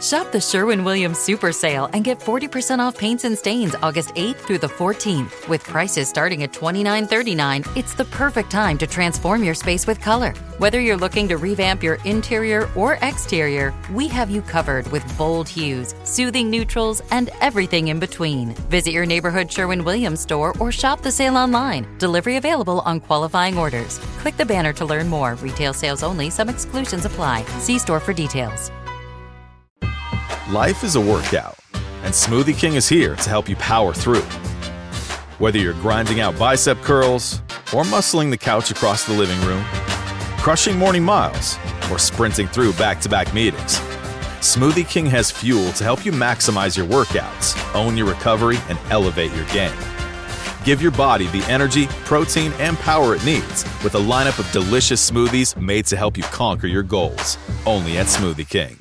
Shop the Sherwin-Williams Super Sale and get 40% off paints and stains August 8th through the 14th. With prices starting at $29.39, it's the perfect time to transform your space with color. Whether you're looking to revamp your interior or exterior, we have you covered with bold hues, soothing neutrals, and everything in between. Visit your neighborhood Sherwin-Williams store or shop the sale online. Delivery available on qualifying orders. Click the banner to learn more. Retail sales only. Some exclusions apply. See store for details. Life is a workout, and Smoothie King is here to help you power through. Whether you're grinding out bicep curls or muscling the couch across the living room, crushing morning miles, or sprinting through back-to-back meetings, Smoothie King has fuel to help you maximize your workouts, own your recovery, and elevate your game. Give your body the energy, protein, and power it needs with a lineup of delicious smoothies made to help you conquer your goals. Only at Smoothie King.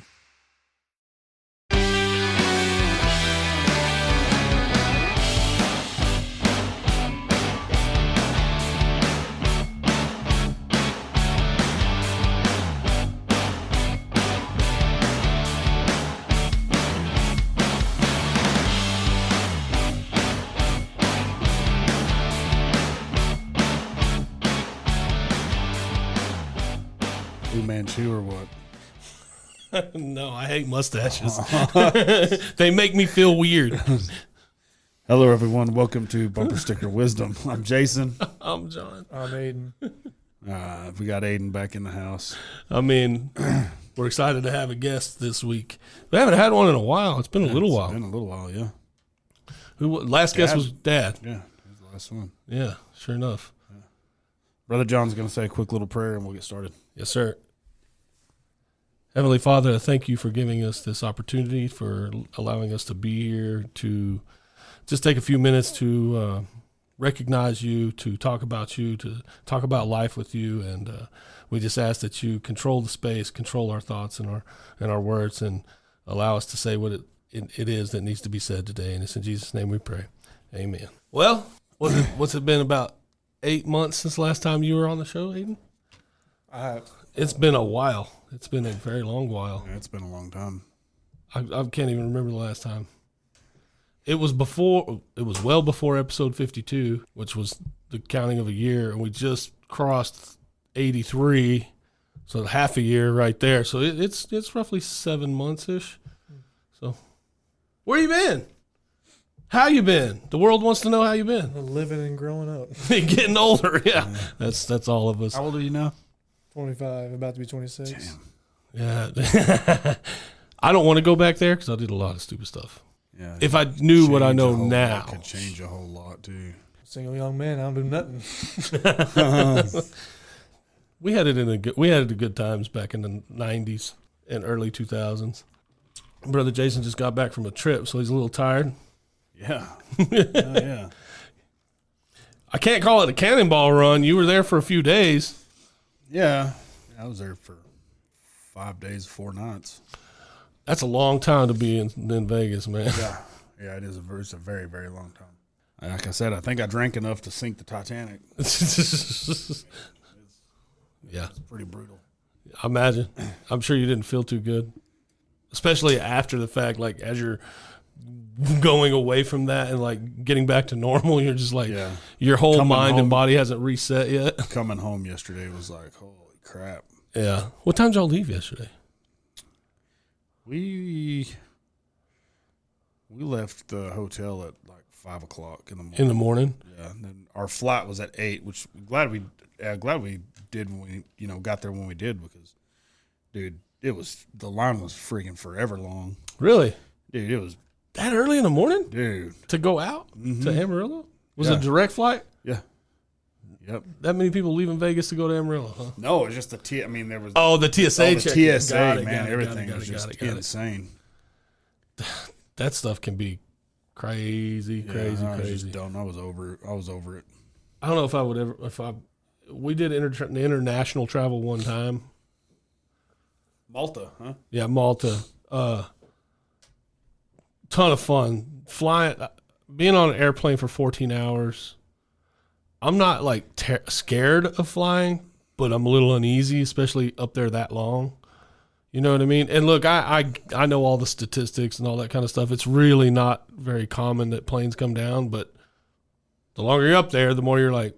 Manchu or what? No, I hate mustaches. They make me feel weird. Hello, everyone. Welcome to Bumper Sticker Wisdom. I'm Jason. I'm John. I'm Aiden. We got Aiden back in the house. I mean, we're excited to have a guest this week. We haven't had one in a while. It's been a little while. It's been a little while, yeah. Last guest was Dad. Yeah, that was the last one. Yeah, sure enough. Yeah. Brother John's going to say a quick little prayer and we'll get started. Yes, sir. Heavenly Father, I thank you for giving us this opportunity, for allowing us to be here, to just take a few minutes to recognize you, to talk about you, to talk about life with you. And we just ask that you control the space, control our thoughts and our words, and allow us to say what it is that needs to be said today. And it's in Jesus' name we pray. Amen. Well, what's it been, about 8 months since last time you were on the show, Aiden? It's been a while. It's been a very long while. Yeah, it's been a long time. I can't even remember the last time. It was well before episode 52, which was the counting of a year, and we just crossed 83, so half a year right there. So it's roughly 7 months-ish. So where you been? How you been? The world wants to know how you been. Living and growing up. Getting older, yeah. That's all of us. How old are you now? 25, about to be 26. Damn. Yeah. I don't want to go back there because I did a lot of stupid stuff. Yeah. If I knew what I know now. That could change a whole lot, too. Single young man, I don't do nothing. We had the good times back in the 90s and early 2000s. Brother Jason just got back from a trip, so he's a little tired. Yeah. Yeah. I can't call it a cannonball run. You were there for a few days. Yeah. I was there for 5 days, 4 nights. That's a long time to be in Vegas, man. Yeah. Yeah, it's a very, very long time. Like I said, I think I drank enough to sink the Titanic. Yeah. It's pretty brutal. I imagine. I'm sure you didn't feel too good, especially after the fact, like as you're going away from that and like getting back to normal, you're just like, your whole mind and body hasn't reset yet. Coming home yesterday was like, holy crap. Yeah. What time did y'all leave yesterday? We left the hotel at like 5 o'clock in the morning. In the morning? Yeah. And then our flight was at 8, which I'm glad we did when we, got there when we did, because, dude, the line was freaking forever long. Really? Dude, it was that early in the morning? Dude. To go out to Amarillo? Was it a direct flight? Yeah. Yep. That many people leaving Vegas to go to Amarillo, huh? No, it's just the there was the TSA check. The TSA, man, everything was just insane. That stuff can be crazy. I was just done. I was over it. I don't know if I would ever we did international travel one time. Malta, huh? Yeah, Malta. Ton of fun. Being on an airplane for 14 hours. I'm not like scared of flying, but I'm a little uneasy, especially up there that long. You know what I mean? And look, I know all the statistics and all that kind of stuff. It's really not very common that planes come down, but the longer you're up there, the more you're like,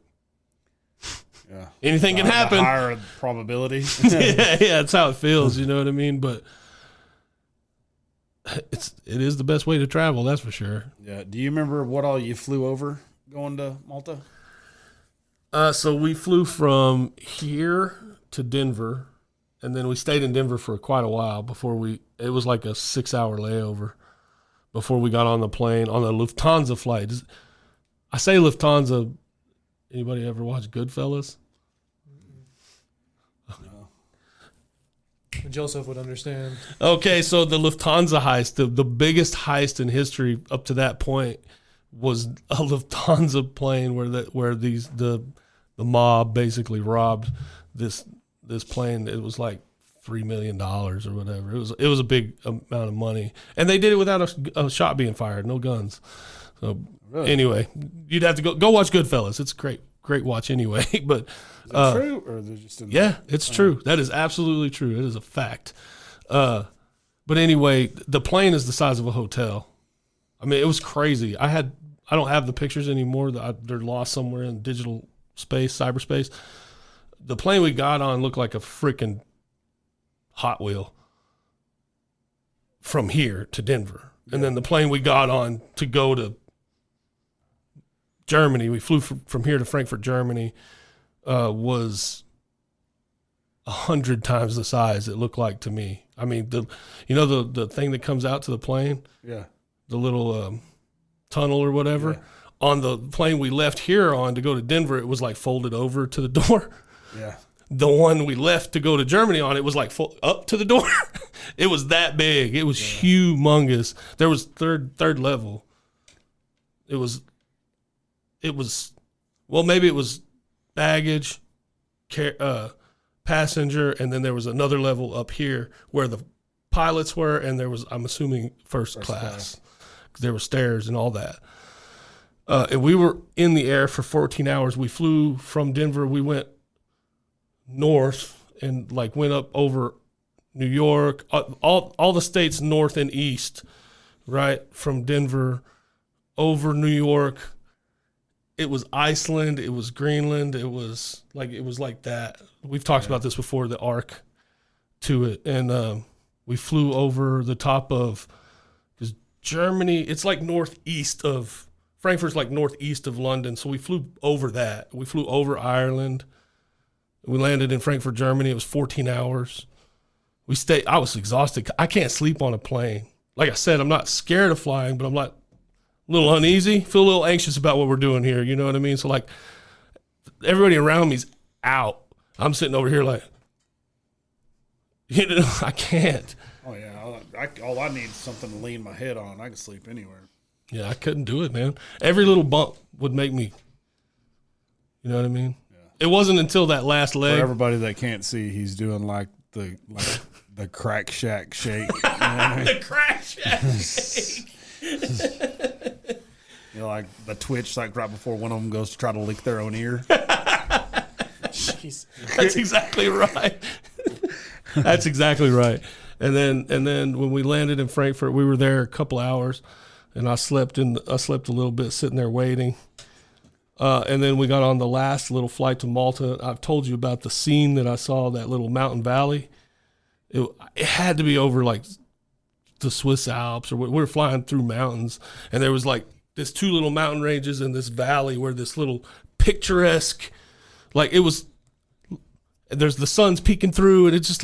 Yeah. anything can happen. The higher probability. yeah, that's how it feels. You know what I mean? But it is the best way to travel. That's for sure. Yeah. Do you remember what all you flew over going to Malta? So we flew from here to Denver, and then we stayed in Denver for quite a while it was like a 6-hour layover before we got on the plane on the Lufthansa flight. I say Lufthansa. Anybody ever watch Goodfellas? Joseph would understand. Okay, so the Lufthansa heist, the biggest heist in history up to that point, was a Lufthansa plane where the mob basically robbed this plane. It was like $3 million or whatever. It was a big amount of money, and they did it without a shot being fired, no guns. So anyway, you'd have to go watch Goodfellas. It's a great watch anyway. But Is it true, or is it just yeah, it's true. That is absolutely true. It is a fact. But anyway, the plane is the size of a hotel. I mean, it was crazy. I don't have the pictures anymore. They're lost somewhere in digital space, cyberspace. The plane we got on looked like a freaking Hot Wheel from here to Denver. Yeah. And then the plane we got on to go to Germany, we flew from here to Frankfurt, Germany, was 100 times the size it looked like to me. I mean, the thing that comes out to the plane, yeah, the little tunnel or whatever. Yeah. On the plane we left here on to go to Denver, it was like folded over to the door. Yeah. The one we left to go to Germany on, it was like up to the door. It was that big. It was humongous. There was third level. It was, well, maybe it was baggage, passenger, and then there was another level up here where the pilots were, and there was, I'm assuming, first class. There were stairs and all that. And we were in the air for 14 hours. We flew from Denver. We went north and went up over New York, all the states north and east, right? From Denver over New York. It was Iceland. It was Greenland. It was like that. We've talked about this before, the arc to it. And we flew over the top of, because Germany, it's like northeast of, Frankfurt's like northeast of London. So we flew over that. We flew over Ireland. We landed in Frankfurt, Germany. It was 14 hours. I was exhausted. I can't sleep on a plane. Like I said, I'm not scared of flying, but I'm like a little uneasy, feel a little anxious about what we're doing here. You know what I mean? So everybody around me's out. I'm sitting over here I can't. Oh yeah. All I need is something to lean my head on. I can sleep anywhere. Yeah, I couldn't do it, man. Every little bump would make me, you know what I mean? It wasn't until that last leg. For everybody that can't see, he's doing the crack shack shake. You know what I mean? The crack shack shake. Like the twitch, right before one of them goes to try to lick their own ear. Jeez. That's exactly right. That's exactly right. And then when we landed in Frankfurt, we were there a couple hours, and I slept a little bit sitting there waiting. And then we got on the last little flight to Malta. I've told you about the scene that I saw, that little mountain valley. It had to be over the Swiss Alps, or we were flying through mountains, and there was this two little mountain ranges in this valley where this little picturesque, there's the sun's peeking through, and it's just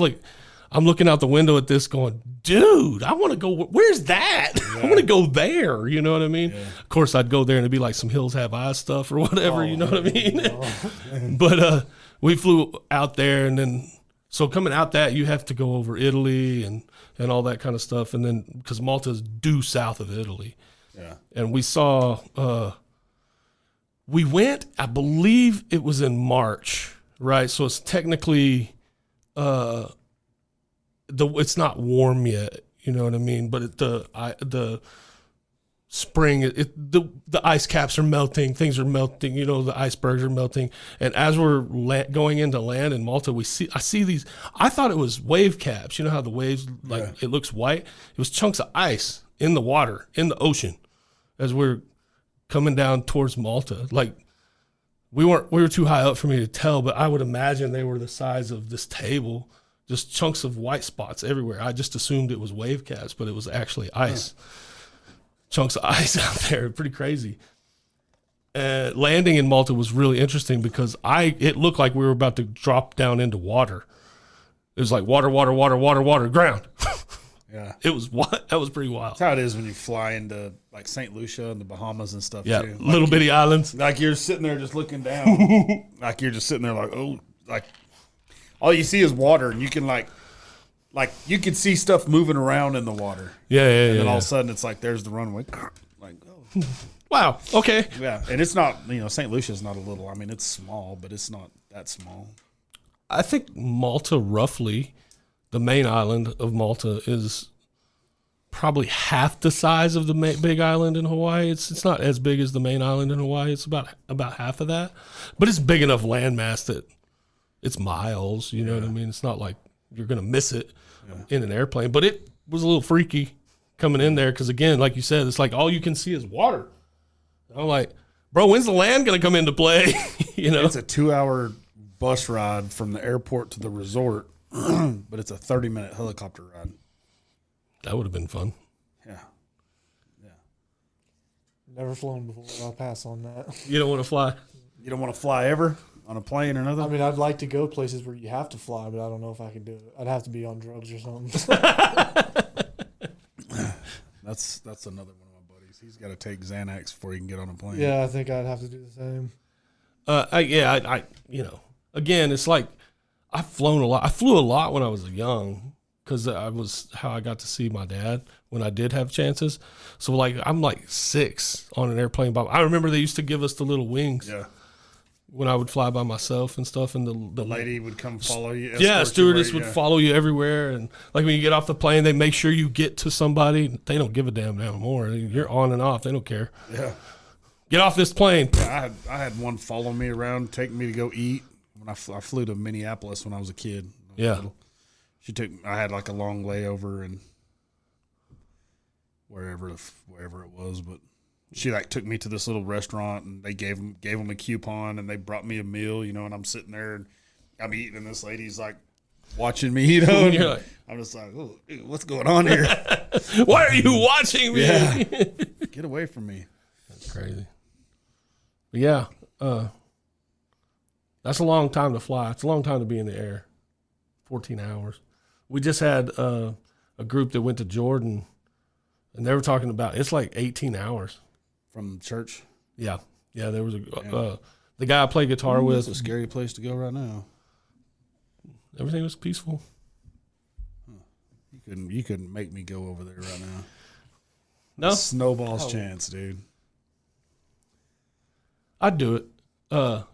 I'm looking out the window at this going, dude, I want to go, where's that? Yeah. I want to go there. You know what I mean? Yeah. Of course, I'd go there and it'd be like some Hills Have Eyes stuff or whatever, you know what I mean? But we flew out there, and then, so coming out that, you have to go over Italy and all that kind of stuff. And then, because Malta's due south of Italy. Yeah. And we saw, we went, I believe it was in March, right? So it's technically, it's not warm yet, you know what I mean? But spring. The ice caps are melting. Things are melting. You know, the icebergs are melting. And as we're going into land in Malta, I see these. I thought it was wave caps. You know how the waves, like, it looks white? It was chunks of ice in the water, in the ocean, as we're coming down towards Malta. Like, we were too high up for me to tell, but I would imagine they were the size of this table, just chunks of white spots everywhere. I just assumed it was wave caps, but it was actually ice. Chunks of ice out there. Pretty crazy. Landing in Malta was really interesting because it looked like we were about to drop down into water. It was like water, ground. Yeah. That was pretty wild. That's how it is when you fly into like St. Lucia and the Bahamas and stuff too. Like Little bitty islands. Like you're sitting there just looking down. Like you're just sitting there like, oh, like all you see is water, and you can like you can see stuff moving around in the water. Yeah. And then all of a sudden it's like there's the runway. Like, oh. Wow. Okay. Yeah. And it's not, St. Lucia's not a little, I mean, it's small, but it's not that small. I think Malta, roughly, the main island of Malta, is probably half the size of the big island in Hawaii. It's not as big as the main island in Hawaii. It's about half of that. But it's big enough landmass that it's miles. You know what I mean? It's not like you're going to miss it in an airplane. But it was a little freaky coming in there because, again, like you said, it's like all you can see is water. I'm like, bro, when's the land going to come into play? It's a 2-hour bus ride from the airport to the resort, but it's a 30-minute helicopter ride. That would have been fun. Yeah. Never flown before. I'll pass on that. You don't want to fly? You don't want to fly ever on a plane or nothing? I mean, I'd like to go places where you have to fly, but I don't know if I can do it. I'd have to be on drugs or something. That's another one of my buddies. He's got to take Xanax before he can get on a plane. Yeah, I think I'd have to do the same. Again, it's like I've flown a lot. I flew a lot when I was young because I was how I got to see my dad when I did have chances. So like I'm like 6 on an airplane. I remember they used to give us the little wings. Yeah. When I would fly by myself and stuff, and the lady would come follow you. Yeah, stewardess would follow you everywhere, and like when you get off the plane, they make sure you get to somebody. They don't give a damn anymore. You're on and off. They don't care. Yeah. Get off this plane. Yeah, I had one follow me around, take me to go eat. When I flew to Minneapolis when I was a kid. I had like a long layover and wherever it was, but she like took me to this little restaurant and they gave them a coupon and they brought me a meal, and I'm sitting there and I'm eating and this lady's like watching me, and you're like, I'm just like, oh, what's going on here? Why are you watching me? Yeah. Get away from me. That's crazy. But yeah, that's a long time to fly. It's a long time to be in the air. 14 hours. We just had a group that went to Jordan, and they were talking about it's like 18 hours. From church? Yeah. There was the guy I play guitar with. It's a scary place to go right now. Everything was peaceful. You couldn't make me go over there right now. No? Snowball's chance, dude. I'd do it.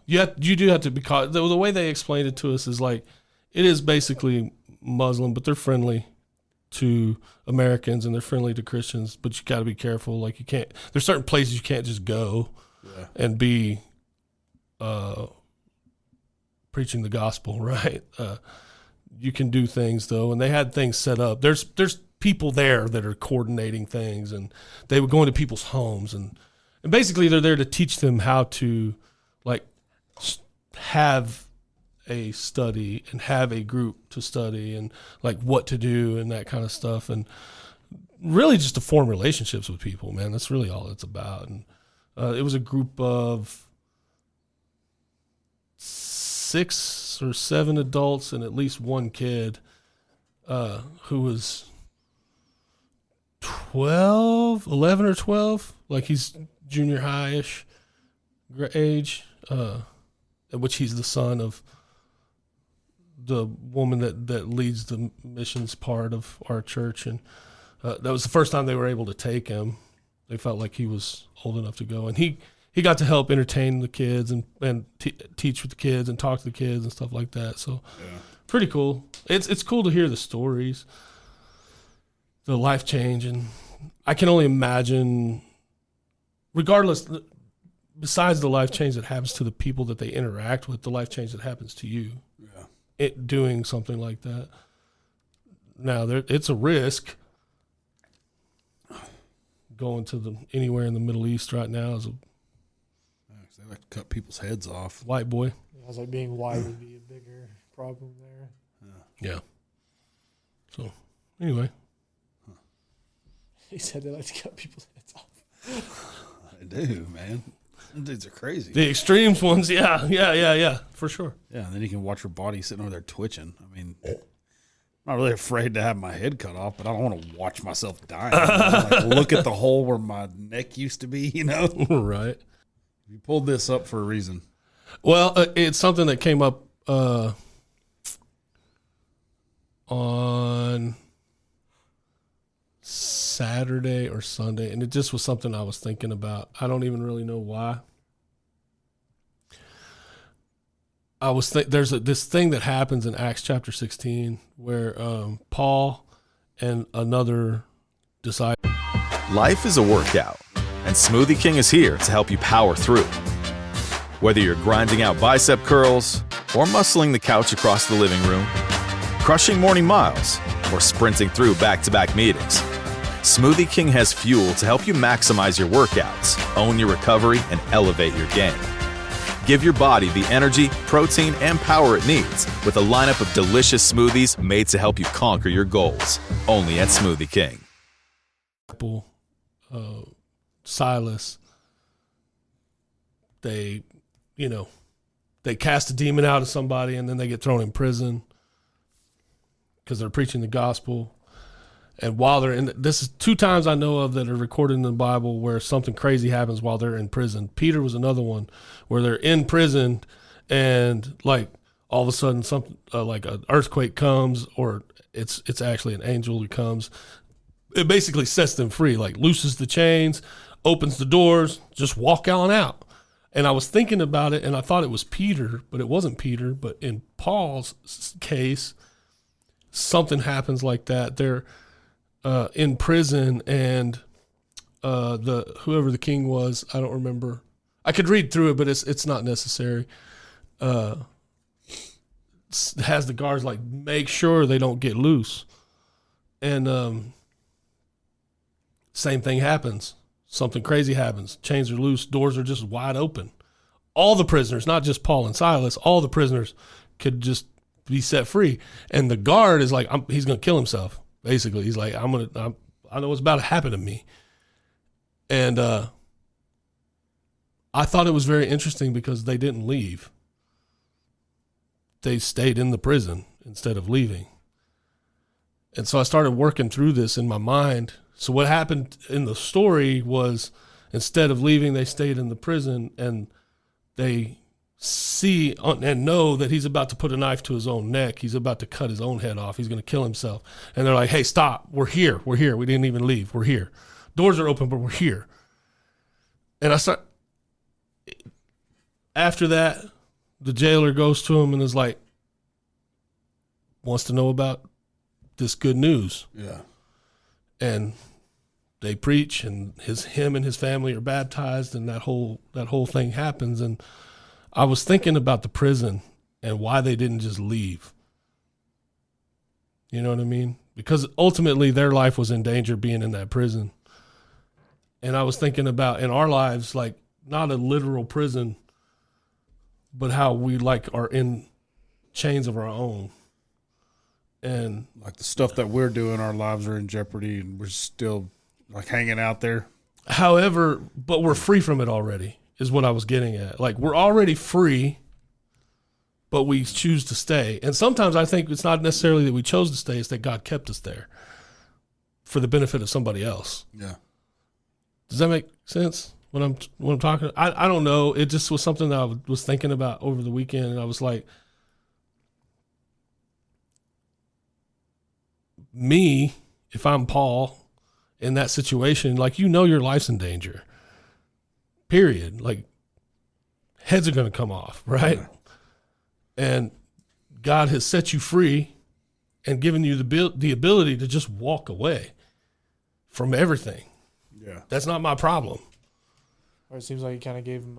You do have to be caught. The way they explained it to us is like it is basically Muslim, but they're friendly to Americans and they're friendly to Christians. But you got to be careful. Like you can't. There's certain places you can't just go and be preaching the gospel, right? You can do things though, and they had things set up. There's people there that are coordinating things, and they would go into people's homes and basically they're there to teach them how to like have a study and have a group to study and like what to do and that kind of stuff, and really just to form relationships with people, man. That's really all it's about. And it was a group of 6 or 7 adults and at least one kid who was 11 or 12, like he's junior high-ish age, which he's the son of the woman that leads the missions part of our church. And that was the first time they were able to take him. They felt like he was old enough to go. And he got to help entertain the kids and teach with the kids and talk to the kids and stuff like that. So pretty cool. It's cool to hear the stories, the life change. And I can only imagine regardless, besides the life change that happens to the people that they interact with, the life change that happens to you, doing something like that. Now, it's a risk. Going to anywhere in the Middle East right now as a They like to cut people's heads off. white boy. I was like, being white would be a bigger problem there. Yeah. So, anyway. He said they like to cut people's heads off. I do, man. Them dudes are crazy. The extremes ones, yeah, for sure. Yeah, and then you can watch her body sitting over there twitching. I mean, I'm not really afraid to have my head cut off, but I don't want to watch myself dying. Like, look at the hole where my neck used to be, Right. You pulled this up for a reason. Well, it's something that came up on Saturday or Sunday, and it just was something I was thinking about. I don't even really know why. There's this thing that happens in Acts chapter 16 where Paul and another disciple. Life is a workout, and Smoothie King is here to help you power through. Whether you're grinding out bicep curls or muscling the couch across the living room, crushing morning miles, or sprinting through back-to-back meetings, Smoothie King has fuel to help you maximize your workouts, own your recovery, and elevate your game. Give your body the energy, protein, and power it needs with a lineup of delicious smoothies made to help you conquer your goals. Only at Smoothie King. Silas, they cast a demon out of somebody and then they get thrown in prison because they're preaching the gospel. And while they're in, this is 2 times I know of that are recorded in the Bible where something crazy happens while they're in prison. Peter was another one where they're in prison and like all of a sudden something like an earthquake comes, or it's actually an angel who comes. It basically sets them free, like looses the chains, opens the doors, just walk on out. And I was thinking about it and I thought it was Peter, but it wasn't Peter. But in Paul's case, something happens like that. They're in prison, and whoever the king was, I don't remember. I could read through it, but it's not necessary. Has the guards like make sure they don't get loose, and same thing happens. Something crazy happens. Chains are loose. Doors are just wide open. All the prisoners, not just Paul and Silas, all the prisoners could just be set free. And the guard is like, he's going to kill himself. Basically, he's like, I know what's about to happen to me. And I thought it was very interesting because they didn't leave. They stayed in the prison instead of leaving. And so I started working through this in my mind. So what happened in the story was instead of leaving, they stayed in the prison, and they see and know that he's about to put a knife to his own neck. He's about to cut his own head off. He's going to kill himself. And they're like, hey, stop. We're here. We didn't even leave. We're here. Doors are open, but we're here. And after that, the jailer goes to him and is like, wants to know about this good news. Yeah. And they preach, and him and his family are baptized, and that whole thing happens. And I was thinking about the prison and why they didn't just leave. You know what I mean? Because ultimately their life was in danger being in that prison. And I was thinking about in our lives, like not a literal prison, but how we like are in chains of our own. And like the stuff that we're doing, our lives are in jeopardy and we're still like hanging out there. However, but we're free from it already. Is what I was getting at. Like, we're already free, but we choose to stay. And sometimes I think it's not necessarily that we chose to stay, it's that God kept us there for the benefit of somebody else. Yeah. Does that make sense when I'm talking? I don't know. It just was something that I was thinking about over the weekend, and I was like, me, if I'm Paul in that situation, like, your life's in danger. Period. Like, heads are going to come off, right? Yeah. And God has set you free and given you the ability to just walk away from everything. Yeah. That's not my problem. Or it seems like he kind of gave them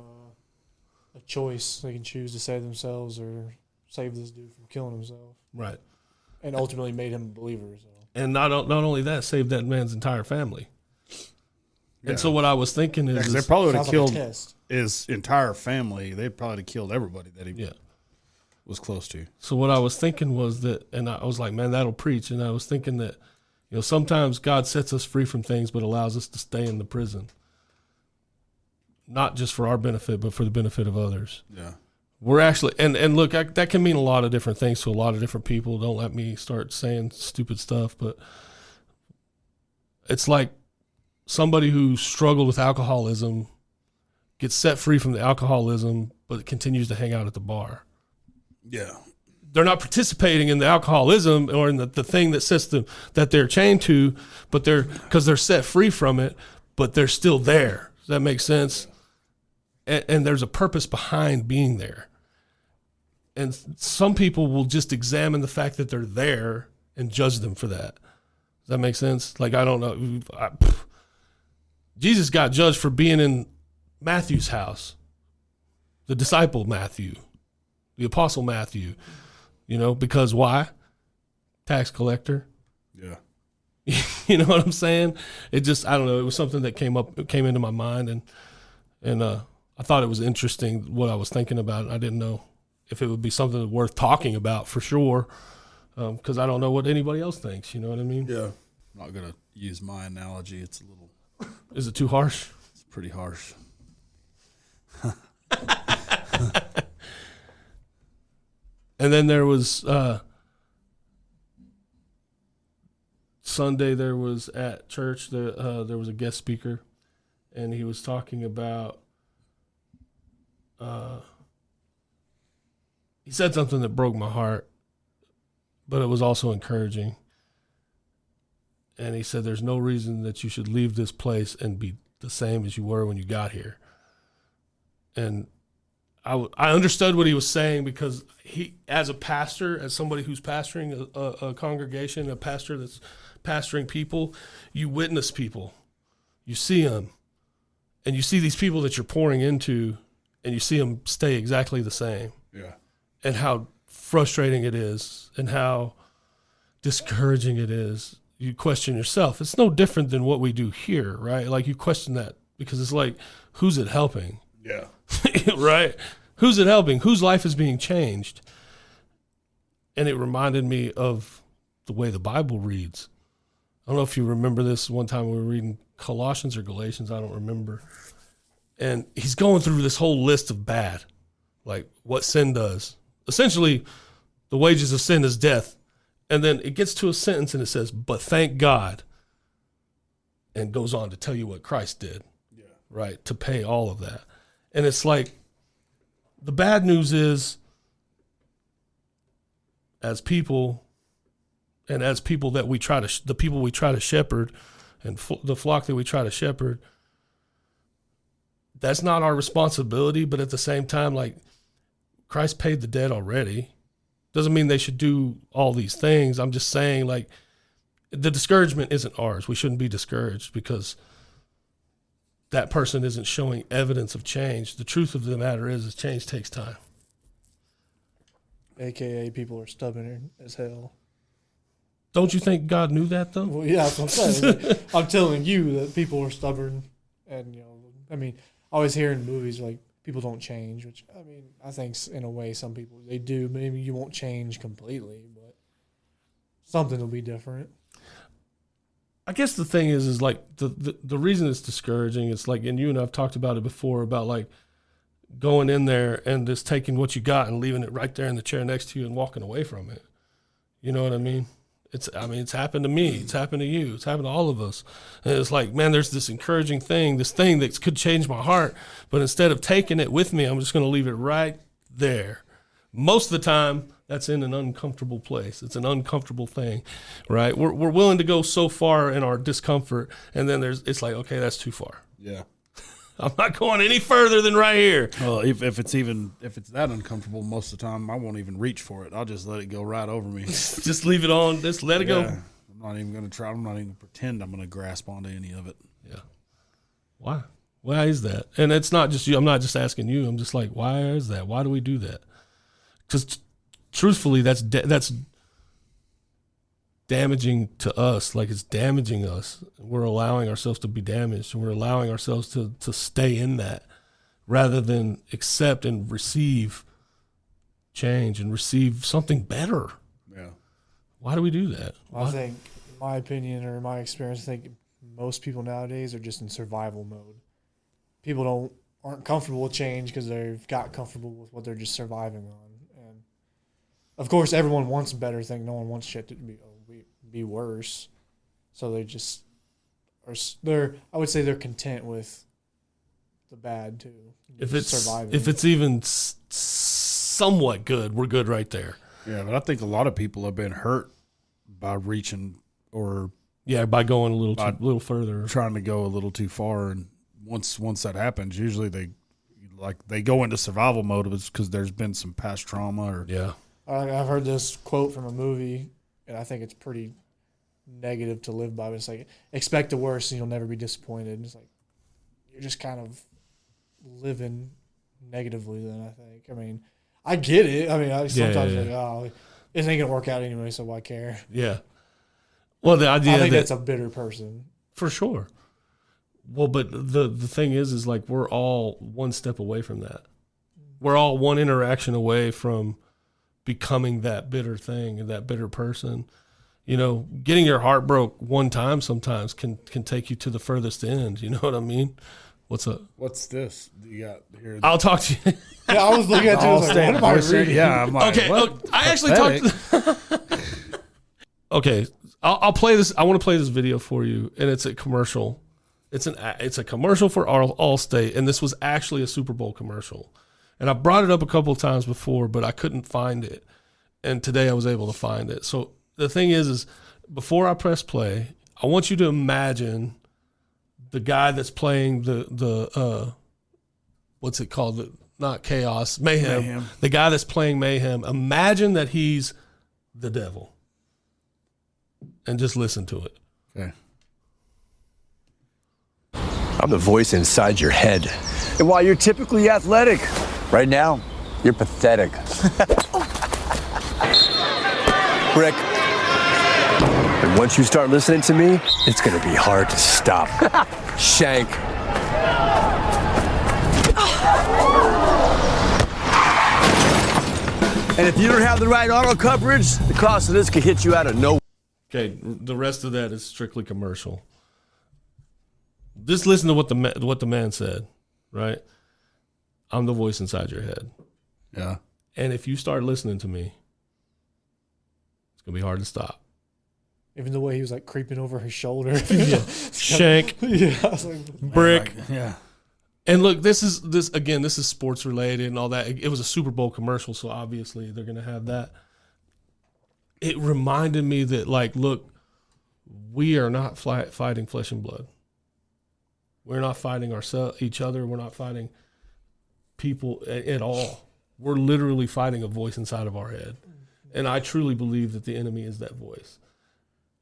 a choice. They can choose to save themselves or save this dude from killing himself. Right. And ultimately made him a believer. So. And not only that, saved that man's entire family. Yeah. And so what I was thinking is, they probably would have Sounds killed like a test. his entire family. They'd probably have killed everybody that he yeah. was close to. So what I was thinking was that, and I was like, man, that'll preach. And I was thinking that, sometimes God sets us free from things, but allows us to stay in the prison. Not just for our benefit, but for the benefit of others. Yeah. We're actually, and look, that can mean a lot of different things to a lot of different people. Don't let me start saying stupid stuff, but it's like somebody who struggled with alcoholism gets set free from the alcoholism, but continues to hang out at the bar. Yeah. They're not participating in the alcoholism or in the thing that sets them, that they're chained to, but because they're set free from it, but they're still there. Does that make sense? And there's a purpose behind being there. And some people will just examine the fact that they're there and judge them for that. Does that make sense? Like, I don't know. Jesus got judged for being in Matthew's house, the disciple Matthew, the apostle Matthew, because why? Tax collector. Yeah. You know what I'm saying? It just, I don't know. It was something that came into my mind, and I thought it was interesting what I was thinking about. I didn't know if it would be something worth talking about for sure, because I don't know what anybody else thinks. You know what I mean? Yeah. I'm not going to use my analogy. It's a little. Is it too harsh? It's pretty harsh. And then there was Sunday. There was at church. There was a guest speaker, and he was talking about. He said something that broke my heart, but it was also encouraging. And he said, "There's no reason that you should leave this place and be the same as you were when you got here." And I understood what he was saying, because he, as a pastor, as somebody who's pastoring a congregation, a pastor that's pastoring people, you witness people, you see them, and you see these people that you're pouring into, and you see them stay exactly the same. Yeah. And how frustrating it is, and how discouraging it is. You question yourself. It's no different than what we do here, right? Like, you question that, because it's like, who's it helping? Yeah. Right? Who's it helping? Whose life is being changed? And it reminded me of the way the Bible reads. I don't know if you remember this. One time we were reading Colossians or Galatians, I don't remember. And he's going through this whole list of bad, like what sin does. Essentially, the wages of sin is death. And then it gets to a sentence and it says, "But thank God," and goes on to tell you what Christ did, right, to pay all of that. And it's like, the bad news is, as people, and as people that we try to, the people we try to shepherd, and the flock that we try to shepherd, that's not our responsibility. But at the same time, like, Christ paid the debt already. Doesn't mean they should do all these things. I'm just saying, like, the discouragement isn't ours. We shouldn't be discouraged because that person isn't showing evidence of change. The truth of the matter is change takes time. AKA people are stubborn as hell. Don't you think God knew that, though? Well, yeah, that's what I'm saying. Like, I'm telling you that people are stubborn. And, I mean, I always hear in movies, like, people don't change, which, I mean, I think in a way some people, they do. Maybe you won't change completely, but something will be different. I guess the thing is like the reason it's discouraging is like, and you and I've talked about it before, about like going in there and just taking what you got and leaving it right there in the chair next to you and walking away from it. You know what I mean? It's happened to me. It's happened to you. It's happened to all of us. And it's like, man, there's this encouraging thing, this thing that could change my heart. But instead of taking it with me, I'm just going to leave it right there. Most of the time, that's in an uncomfortable place. It's an uncomfortable thing, right? We're willing to go so far in our discomfort, and then it's like, okay, that's too far. Yeah. I'm not going any further than right here. Well, if it's that uncomfortable, most of the time I won't even reach for it. I'll just let it go right over me. Just leave it on. Just let it go. I'm not even going to try. I'm not even going to pretend I'm going to grasp onto any of it. Yeah. Why? Why is that? And it's not just you. I'm not just asking you. I'm just like, why is that? Why do we do that? Because truthfully, that's damaging to us. Like, it's damaging us. We're allowing ourselves to be damaged. We're allowing ourselves to stay in that rather than accept and receive change and receive something better. Yeah. Why do we do that? I think, in my opinion or in my experience, I think most people nowadays are just in survival mode. People aren't comfortable with change because they've got comfortable with what they're just surviving on. And of course, everyone wants a better thing. No one wants shit to be worse. So they just I would say they're content with the bad too. If it's surviving. If it's even somewhat good, we're good right there. Yeah, but I think a lot of people have been hurt by reaching or by going a little further, trying to go a little too far. And once that happens, usually they go into survival mode because there's been some past trauma or I've heard this quote from a movie, and I think it's pretty negative to live by. But it's like, expect the worst and you'll never be disappointed. And it's like, you're just kind of living negatively then, I think. I mean, I get it. I mean, I sometimes like, oh, it ain't going to work out anyway, so why care? Yeah. Well, the idea I think that's a bitter person. For sure. Well, but the thing is like, we're all one step away from that. We're all one interaction away from becoming that bitter thing and that bitter person. You know, getting your heart broke one time sometimes can take you to the furthest end. You know what I mean? What's up? What's this you got here? I'll talk to you. Yeah, I was looking at you. Like, what am I reading? Yeah, I'm like, okay. what? I actually talked. Okay, I'll play this. I want to play this video for you, and it's a commercial. It's a commercial for Allstate, and this was actually a Super Bowl commercial. And I brought it up a couple of times before, but I couldn't find it. And today I was able to find it. So the thing is before I press play, I want you to imagine the guy that's playing the what's it called? Not chaos, mayhem. The guy that's playing mayhem. Imagine that he's the devil. And just listen to it. Okay. I'm the voice inside your head. And while you're typically athletic, right now, you're pathetic. Rick. And once you start listening to me, it's gonna be hard to stop. Shank. And if you don't have the right auto coverage, the cost of this could hit you out of nowhere. Okay, the rest of that is strictly commercial. Just listen to what the man said, right? I'm the voice inside your head. Yeah. And if you start listening to me, it's going to be hard to stop. Even the way he was like creeping over his shoulder. Shank. Yeah. I was like, Brick. Yeah. And look, this is sports related and all that. It was a Super Bowl commercial, so obviously they're going to have that. It reminded me that, like, look, we are not fighting flesh and blood. We're not fighting each other. We're not fighting people at all. We're literally fighting a voice inside of our head. And I truly believe that the enemy is that voice.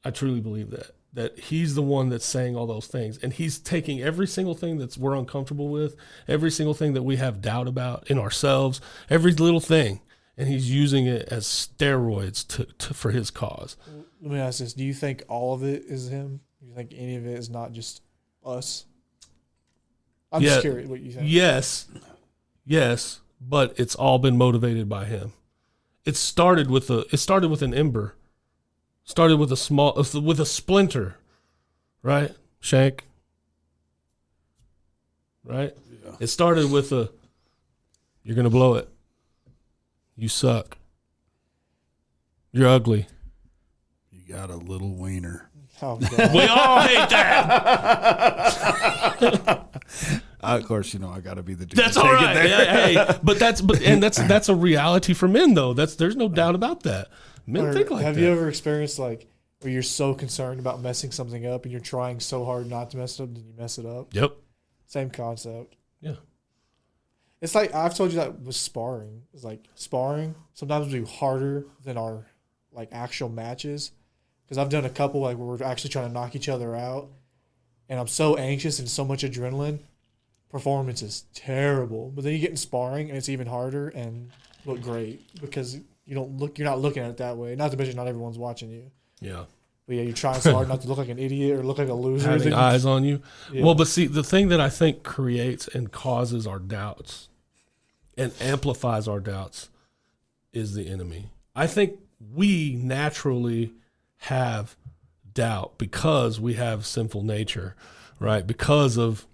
I truly believe that he's the one that's saying all those things. And he's taking every single thing that we're uncomfortable with, every single thing that we have doubt about in ourselves, every little thing, and he's using it as steroids for his cause. Let me ask this. Do you think all of it is him? Do you think any of it is not just us? I'm just curious what you think. Yes, but it's all been motivated by him. It started with an ember. Started with a splinter, right? Shank. Right? Yeah. It started with you're going to blow it. You suck. You're ugly. You got a little wiener. Oh, God. We all hate that. Of course, I got to be the dude. That's all right. Hey, but that's a reality for men, though. There's no doubt about that. Men think like that. Have you ever experienced like where you're so concerned about messing something up and you're trying so hard not to mess it up, and you mess it up? Yep. Same concept. Yeah. It's like I've told you that with sparring. It's like sparring sometimes will be harder than our like actual matches, because I've done a couple like where we're actually trying to knock each other out, and I'm so anxious and so much adrenaline performance is terrible. But then you get in sparring and it's even harder and look great because you're not looking at it that way. Not to mention not everyone's watching you. Yeah. But yeah, you're trying so hard not to look like an idiot or look like a loser. Having eyes on you. Yeah. Well, but see, the thing that I think creates and causes our doubts and amplifies our doubts is the enemy. I think we naturally have doubt because we have sinful nature, right? Because of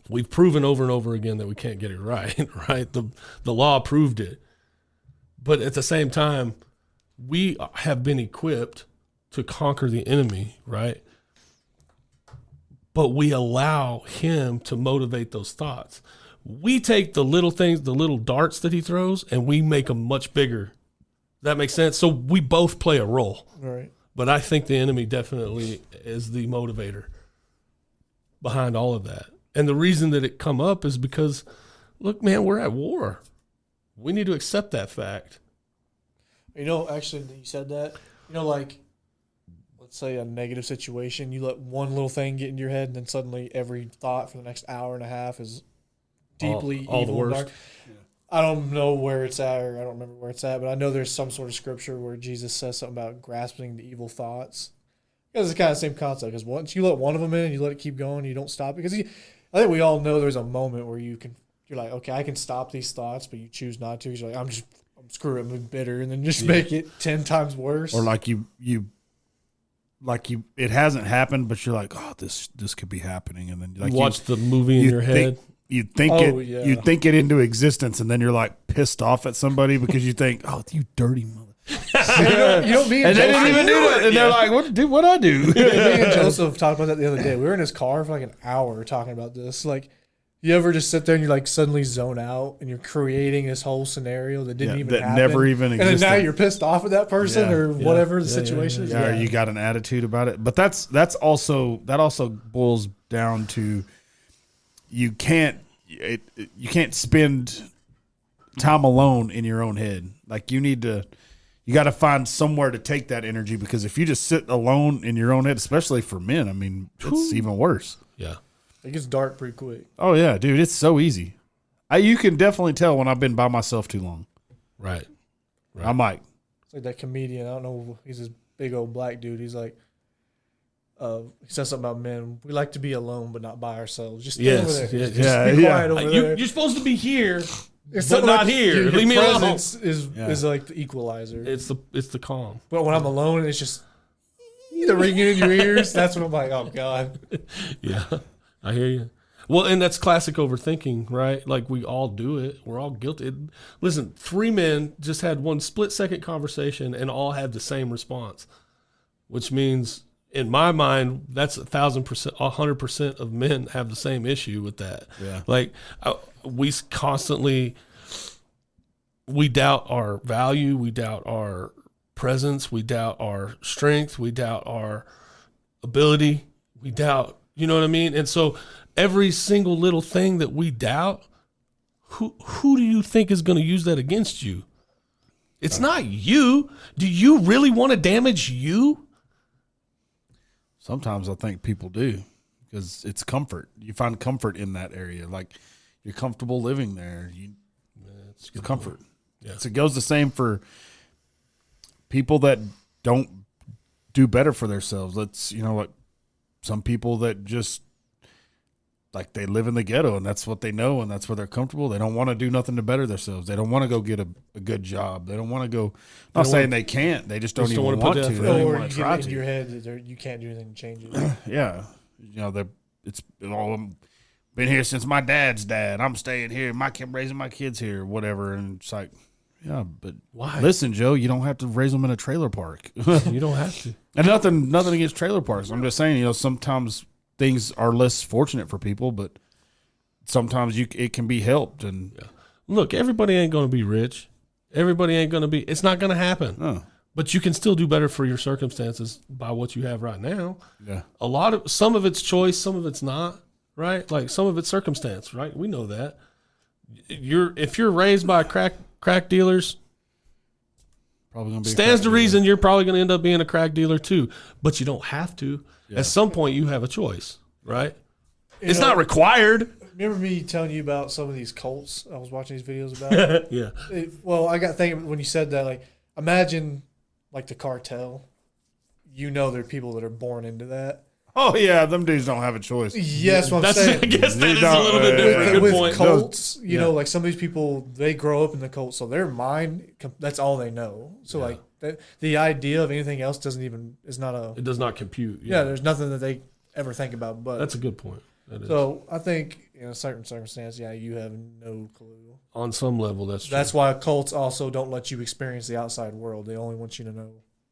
we've proven over and over again that we can't get it right, right? The law proved it. But at the same time, we have been equipped to conquer the enemy, right? But we allow him to motivate those thoughts. We take the little things, the little darts that he throws, and we make them much bigger. Does that make sense? So we both play a role. Right. But I think the enemy definitely is the motivator behind all of that. And the reason that it come up is because, look, man, we're at war. We need to accept that fact. You know, actually, you said that. You know, like, let's say a negative situation, you let one little thing get in your head, and then suddenly every thought for the next hour and a half is deeply all the evil. worst. And dark. Yeah. I don't know where it's at, or I don't remember where it's at, but I know there's some sort of scripture where Jesus says something about grasping the evil thoughts. Because it's kind of the same concept. Because once you let one of them in and you let it keep going, you don't stop it. Because I think we all know there's a moment where you're like, okay, I can stop these thoughts, but you choose not to. You're like, I'm screw it, I'm bitter, and then just make it 10 times worse. Or like it hasn't happened, but you're like, oh, this could be happening, and then like you watch the movie in your head. You think it into existence, and then you're like pissed off at somebody because you think, oh, you dirty mother. You don't mean and they didn't even do it, and they're like, what'd I do? Me and Joseph talked about that the other day. We were in his car for like an hour talking about this. Like, you ever just sit there and you like suddenly zone out and you're creating this whole scenario that didn't even happen, never even existed, and then now you're pissed off at that person or whatever the situation is. Yeah, or you got an attitude about it. But that also boils down to you can't spend time alone in your own head. Like you got to find somewhere to take that energy, because if you just sit alone in your own head, especially for men, I mean, it's even worse. Yeah. It gets dark pretty quick. Oh yeah, dude, it's so easy. You can definitely tell when I've been by myself too long. Right. I'm like, it's like that comedian. I don't know. He's this big old black dude. He's like, he says something about men. We like to be alone, but not by ourselves. Just stay over there. Just be quiet over there. You're supposed to be here, It's but not like here. Leave me alone. Is like the equalizer. It's the calm. But when I'm alone, it's just either ringing in your ears. That's when I'm like, oh god. Yeah. I hear you. Well, and that's classic overthinking, right? Like we all do it. We're all guilty. Listen, 3 men just had one split-second conversation and all had the same response, which means in my mind, that's 1,000%, 100% of men have the same issue with that. Yeah. Like we doubt our value. We doubt our presence. We doubt our strength. We doubt our ability. We doubt, you know what I mean? And so every single little thing that we doubt, who do you think is going to use that against you? It's not you. Do you really want to damage you? sometimes I think people do, because it's comfort. You find comfort in that area. Like you're comfortable living there. It's comfort. Yeah. So it goes the same for people that don't do better for themselves. Let's, like some people that just, like, they live in the ghetto and that's what they know and that's where they're comfortable. They don't want to do nothing to better themselves. They don't want to go get a good job. They don't want to go. I'm not saying they can't. They just don't even want to. They don't or want you to get try it in to. your head that you can't do anything to change it. Yeah, it's all been here since my dad's dad. I'm staying here. I'm raising my kids here, whatever. And it's like, yeah, but why? Listen, Joe, you don't have to raise them in a trailer park. You don't have to. And nothing against trailer parks. I'm just saying, sometimes things are less fortunate for people, but sometimes it can be helped. And look, everybody ain't going to be rich. Everybody ain't going to be. It's not going to happen. No. But you can still do better for your circumstances by what you have right now. Yeah. Some of it's choice, some of it's not. Right? Like some of it's circumstance. Right? We know that. If you're raised by crack dealers, probably gonna be stands to reason you're probably going to end up being a crack dealer too. But you don't have to. Yeah. At some point, you have a choice, right? It's not required. remember me telling you about some of these cults I was watching these videos about? Yeah. Well, I got thinking when you said that, like, imagine like the cartel. You know, there are people that are born into that. Oh yeah, them dudes don't have a choice. Yes, what I'm saying. I guess that You is a little bit don't- different. Good With point. cults, you know, like some of these people, they grow up in the cult, so their mind, that's all they know. So like the idea of anything else is not a. It does not compute. Yeah, there's nothing that they ever think about. But That's a good point. That is. so I think in a certain circumstance, yeah, you have no clue. On some level, that's true. That's why cults also don't let you experience the outside world. They only want you to know,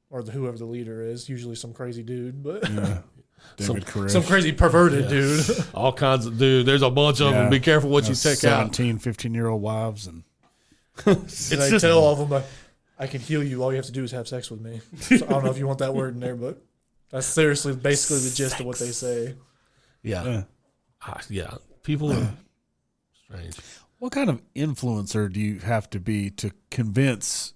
or whoever the leader is, usually some crazy dude, but David Koresh. some crazy perverted dude. all kinds of dude. There's a bunch of them. Be careful what you check out. 17, 15-year-old wives and It's I tell all of them, like, I can heal you. All you have to do is have sex with me. So I don't know if you want that word in there, but that's seriously basically the gist of what they say. Yeah. Yeah. People are strange. What kind of influencer do you have to be to convince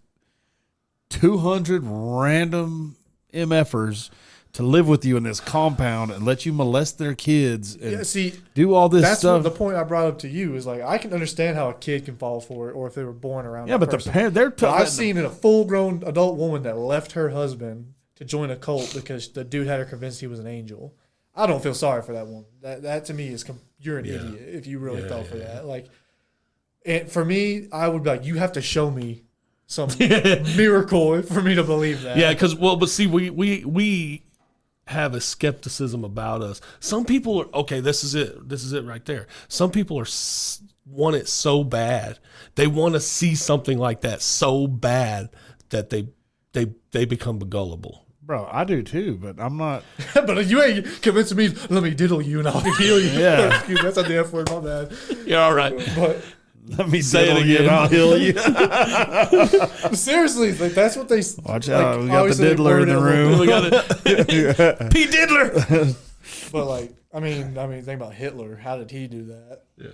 200 random MFers to live with you in this compound and let you molest their kids and do all this that's stuff? What the point I brought up to you is like, I can understand how a kid can fall for it, or if they were born around. Yeah, that but person. the parent, they're But I've seen a full-grown adult woman that left her husband to join a cult because the dude had her convinced he was an angel. I don't feel sorry for that woman. That to me is you're an idiot if you really fell for that. Like, and for me, I would be like, you have to show me some miracle for me to believe that. Yeah, because but see, we have a skepticism about us. Some people are okay. This is it right there. Some people want it so bad. They want to see something like that so bad that they become gullible. Bro, I do too, but I'm not. But you ain't convincing me. Let me diddle you and I'll heal you. Yeah. Excuse me, that's not the F word. My bad. You're all right. But Let me Say it diddle you again. and I'll heal you. seriously, like that's what they. Watch like, out. We got the obviously they diddler in word the it a little room. We got it. P. Diddler. But like, I mean, think about Hitler. How did he do that? Yeah.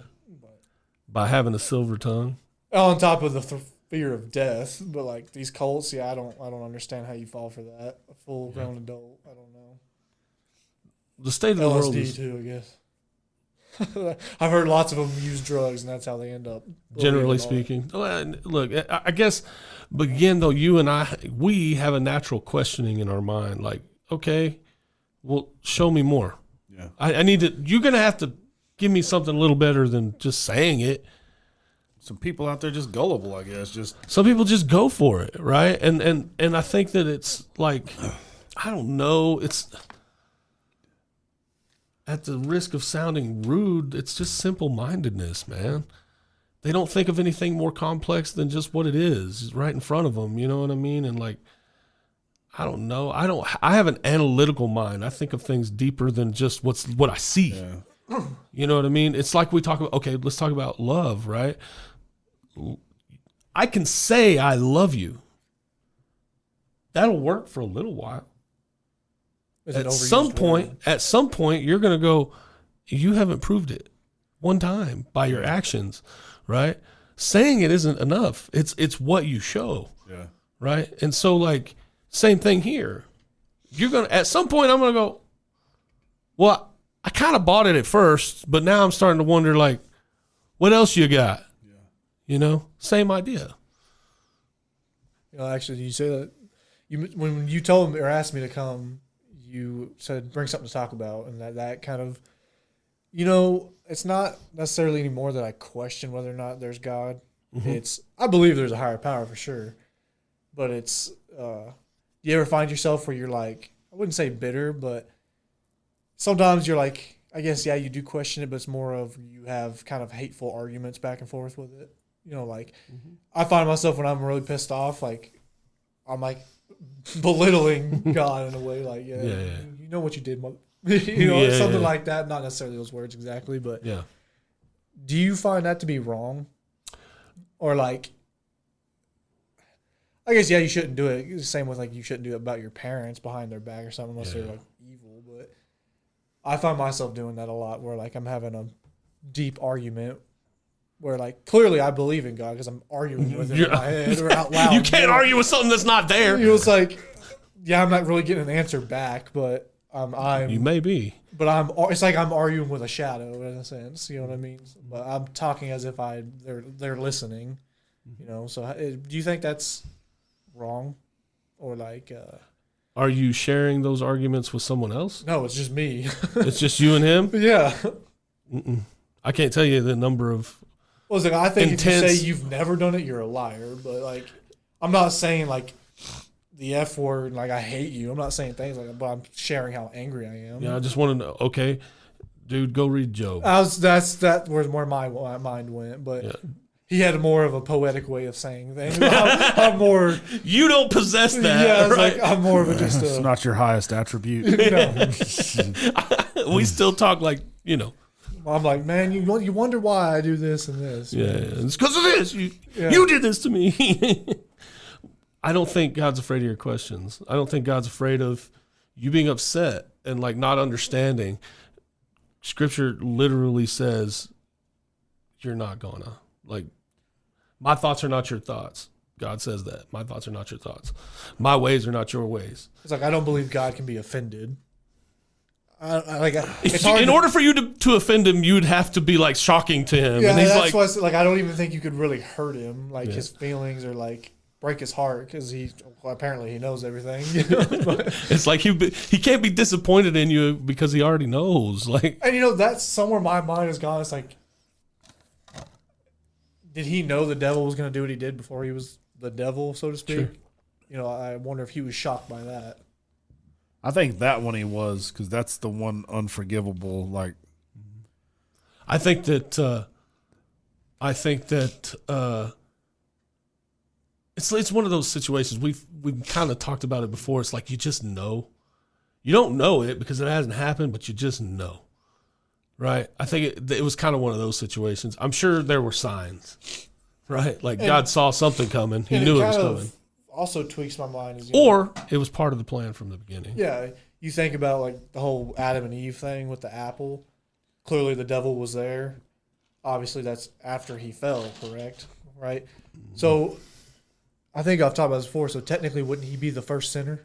By having a silver tongue. On top of the fear of death, but like these cults, I don't understand how you fall for that. A full-grown adult, I don't know. The state of the world LSD is, too, I guess. I've heard lots of them use drugs, and that's how they end up. generally believing all speaking. Well, look, I guess, but again, though, you and we have a natural questioning in our mind. Like, okay, well, show me more. Yeah. I need to. You're gonna have to give me something a little better than just saying it. Some people out there just gullible, I guess. Just Some people just go for it, right? And I think that it's like, I don't know. It's at the risk of sounding rude. It's just simple-mindedness, man. They don't think of anything more complex than just what it is right in front of them. You know what I mean? And like, I don't know. I have an analytical mind. I think of things deeper than just what I see. yeah. You know what I mean? It's like we talk about, okay, let's talk about love, right? I can say I love you. That'll work for a little while. Is it At overused some word? point, you're going to go, you haven't proved it one time by your actions, right? Saying it isn't enough. It's what you show, Yeah. right? And so like, same thing here. You're going to, at some point, I'm going to go, well, I kind of bought it at first, but now I'm starting to wonder, like, what else you got? Yeah. You know, same idea. Actually, you say that when you told me or asked me to come, you said bring something to talk about, and that kind of, it's not necessarily anymore that I question whether or not there's God. Mm-hmm. I believe there's a higher power for sure, but it's you ever find yourself where you're like, I wouldn't say bitter, but sometimes you're like, I guess, yeah, you do question it, but it's more of you have kind of hateful arguments back and forth with it. I find myself when I'm really pissed off, like, I'm like belittling God in a way, like, you know what you did, something like that. Not necessarily those words exactly, but yeah. Do you find that to be wrong? Or like, I guess, yeah, you shouldn't do it. It's the same with like, you shouldn't do it about your parents behind their back or something unless they're like evil, but I find myself doing that a lot where like I'm having a deep argument where like clearly I believe in God because I'm arguing with it in my head or out loud. You can't argue with something that's not there. It's like, yeah, I'm not really getting an answer back, but I'm You may be. but it's like I'm arguing with a shadow in a sense, you know what I mean? But I'm talking as if they're listening, you know. So do you think that's wrong, or like? Are you sharing those arguments with someone else? No, it's just me. It's just you and him. Yeah. I can't tell you the number of. Well, it's like, I think intense. if you say you've never done it, you're a liar. But like, I'm not saying like the F word, like I hate you. I'm not saying things like that, but I'm sharing how angry I am. Yeah, I just want to know. Okay, dude, go read Job. That was where my mind went, but Yeah. he had more of a poetic way of saying things. I'm more. You don't possess that. Yeah, it's right? like I'm more of a just It's a. not your highest attribute. No. We still talk like, you know. I'm like, man, you wonder why I do this and this. Yeah, it's because of this. You did this to me. I don't think God's afraid of your questions. I don't think God's afraid of you being upset and like not understanding. Scripture literally says you're not gonna. Like, my thoughts are not your thoughts. God says that. My thoughts are not your thoughts. My ways are not your ways. It's like I don't believe God can be offended. It's hard In order for you to offend him, you'd have to be like shocking to him. Yeah, And he's that's like, why it's like I don't even think you could really hurt him. Like his feelings are like break his heart because apparently he knows everything. But, it's like he can't be disappointed in you because he already knows. Like, and you know, that's somewhere my mind has gone. It's like, did he know the devil was going to do what he did before he was the devil, so to speak? Sure. You know, I wonder if he was shocked by that. I think that one he was, because that's the one unforgivable. Like, I think that it's one of those situations we've kind of talked about it before. It's like you just know, you don't know it because it hasn't happened, but you just know, right? I think it was kind of one of those situations. I'm sure there were signs, right? Like God saw something coming, He knew it was coming. Also tweaks my mind, Or it was part of the plan from the beginning. Yeah, you think about like the whole Adam and Eve thing with the apple. Clearly, the devil was there. Obviously, that's after he fell, correct? Right. So, I think I've talked about this before. So technically, wouldn't he be the first sinner?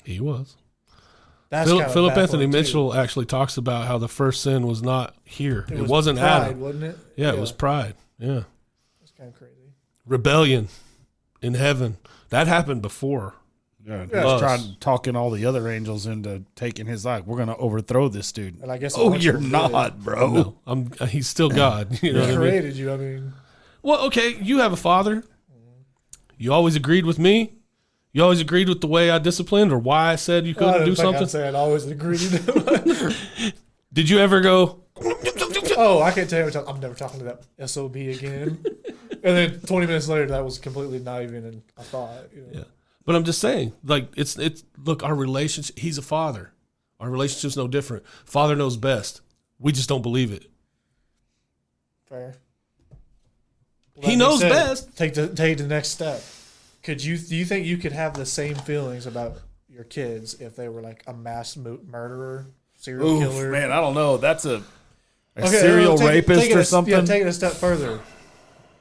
He was. That's Philip Anthony baffling, Mitchell too. actually talks about how the first sin was not here. It was wasn't pride, Adam, wasn't it? Yeah, it was pride. Yeah, It's kind of crazy. Rebellion in heaven. That happened before. yeah, Us. he's talking all the other angels into taking his life. We're going to overthrow this dude. And I guess Oh, eventually you're did. not, bro. No, he's still God. You know He what I mean? created you. I mean, Well, okay, you have a father. You always agreed with me. You always agreed with the way I disciplined or why I said you I couldn't don't do think something. I'd say I'd always agreed. Did you ever go? Oh, I can't tell you. I'm never talking to that SOB again. And then 20 minutes later, that was completely not even a thought. You know? Yeah. But I'm just saying, like, it's look, our relationship, he's a father. Our relationship's no different. Father knows best. We just don't believe it. Fair. He that knows being said, best. Take the next step. Do you think you could have the same feelings about your kids if they were like a mass murderer, serial Oof, killer? man, I don't know. That's a Okay, serial take rapist it or something. Yeah, take it a step further.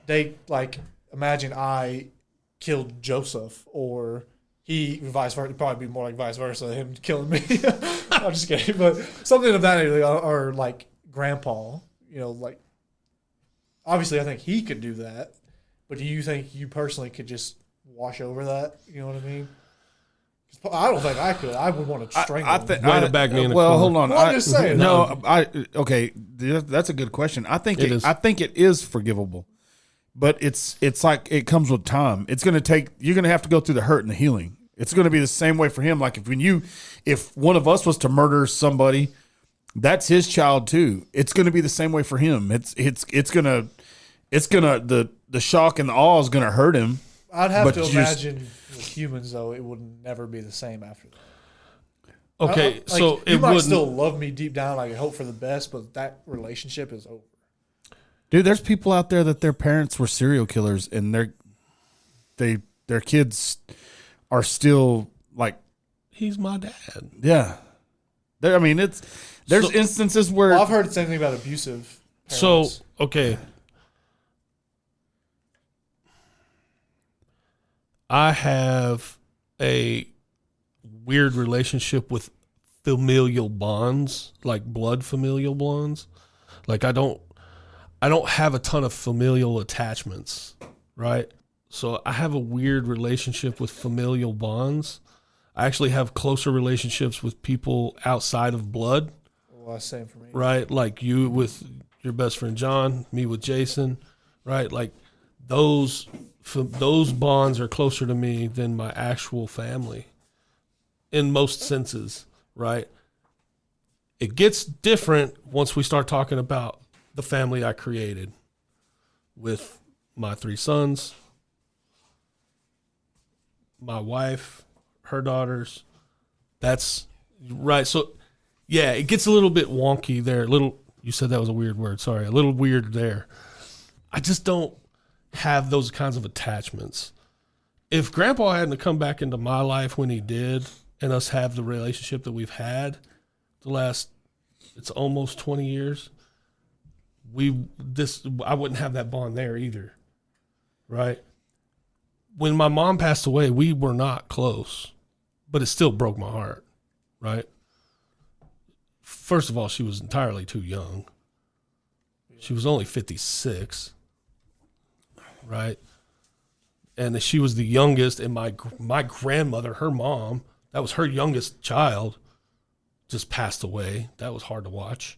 They like imagine I killed Joseph, or he vice versa. It'd probably be more like vice versa, him killing me. I'm just kidding, but something of that nature, or like grandpa. You know, like obviously, I think he could do that. But do you think you personally could just wash over that? You know what I mean? 'Cause I don't think I could. I would want to strangle him. Way to back me in a well, corner. hold on. Well, I'm just saying. No, okay. That's a good question. I think It is. I think it is forgivable, but it's like it comes with time. It's going to take. You're going to have to go through the hurt and the healing. It's going to be the same way for him. Like if one of us was to murder somebody, that's his child too. It's going to be the same way for him. It's gonna the shock and the awe is going to hurt him. I'd have but to you just- imagine with humans, though, it would never be the same after that. Okay, Like, so you it might wouldn't. still love me deep down, like I hope for the best, but that relationship is over. Dude, there's people out there that their parents were serial killers and their kids are still like, He's my dad. yeah. I mean, there's So- instances where Well, I've heard the same thing about abusive So parents. okay, I have a weird relationship with familial bonds, like blood familial bonds. Like I don't have a ton of familial attachments, right? So I have a weird relationship with familial bonds. I actually have closer relationships with people outside of blood. Well, same for me. Right? Like you with your best friend John, me with Jason, right? Like those bonds are closer to me than my actual family in most senses, right? It gets different once we start talking about the family I created with my 3 sons, my wife, her daughters. That's right. So yeah, it gets a little bit wonky there. You said that was a weird word. Sorry. A little weird there. I just don't have those kinds of attachments. If Grandpa hadn't come back into my life when he did, and us have the relationship that we've had the last, it's almost 20 years, I wouldn't have that bond there either. Right? When my mom passed away, we were not close, but it still broke my heart. Right? First of all, she was entirely too young. She was only 56, right? And she was the youngest, and my grandmother, her mom, that was her youngest child, just passed away. That was hard to watch,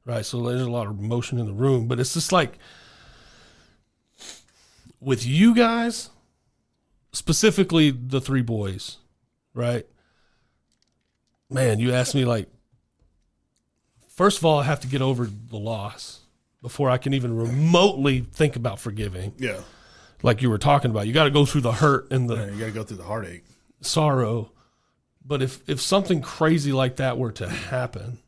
right? So there's a lot of emotion in the room, but it's just like with you guys, specifically the 3 boys, right? Man, you asked me like, first of all, I have to get over the loss before I can even remotely think about forgiving. Yeah. Like you were talking about. You got to go through the hurt and You got to go through the heartache. sorrow. But if something crazy like that were to happen.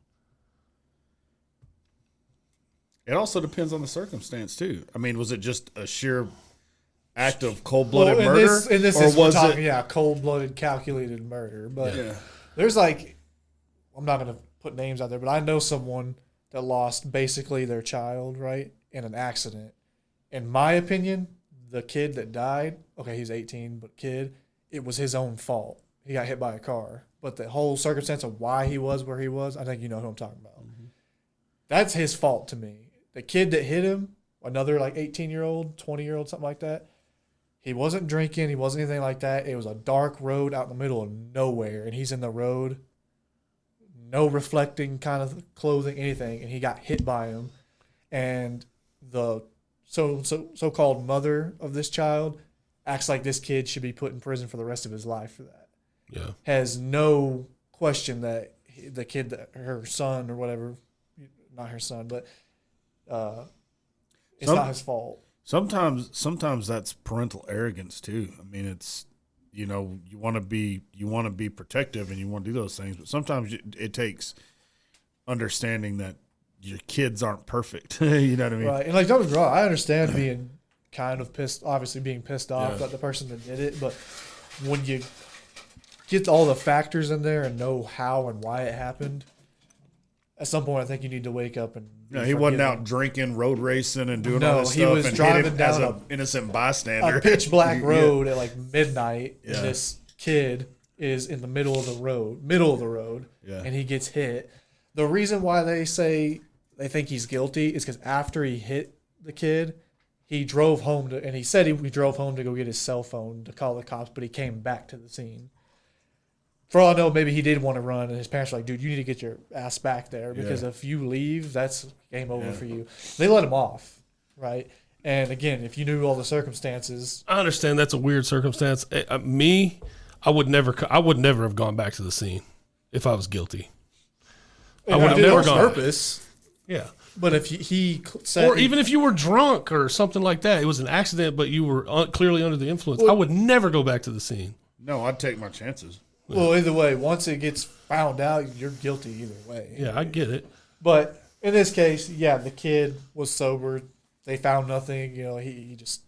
It also depends on the circumstance, too. I mean, was it just a sheer act of cold-blooded murder? In this or instance, was we're talking, it cold-blooded, calculated murder. But Yeah. there's like, I'm not going to put names out there, but I know someone that lost basically their child, right, in an accident. In my opinion, the kid that died, okay, he's 18, but it was his own fault. He got hit by a car. But the whole circumstance of why he was where he was, I think you know who I'm talking about. Mm-hmm. That's his fault to me. The kid that hit him, another like 18-year-old, 20-year-old, something like that, he wasn't drinking. He wasn't anything like that. It was a dark road out in the middle of nowhere, and he's in the road, no reflecting kind of clothing, anything, and he got hit by him. And the so-called mother of this child acts like this kid should be put in prison for the rest of his life for that. Yeah. Has no question that the kid, that her son or whatever, not her son, but it's not his fault. Sometimes that's parental arrogance too. I mean, it's, you want to be protective and you want to do those things, but sometimes it takes understanding that your kids aren't perfect. You know what I mean? Right. And like, don't get me wrong, I understand being kind of pissed, obviously being pissed off at the person that did it, but when you get all the factors in there and know how and why it happened, at some point I think you need to wake up and no, he wasn't out drinking, road racing, and doing all this stuff. No, he was and driving down down an innocent bystander, a pitch black road at like midnight, Yeah. and this kid is in the middle of the road, Yeah. and he gets hit. The reason why they say they think he's guilty is because after he hit the kid, he drove home and he said he drove home to go get his cell phone to call the cops, but he came back to the scene. For all I know, maybe he did want to run, and his parents were like, dude, you need to get your ass back there because if you leave, that's game over for you. They let him off, right? And again, if you knew all the circumstances. I understand that's a weird circumstance. I would never have gone back to the scene if I was guilty. I would have never gone. Purpose. Yeah. But if he said. Or even if you were drunk or something like that, it was an accident, but you were clearly under the influence, I would never go back to the scene. No, I'd take my chances. Well, either way, once it gets found out, you're guilty either way. Yeah, I get it. But in this case, the kid was sober. They found nothing. He just.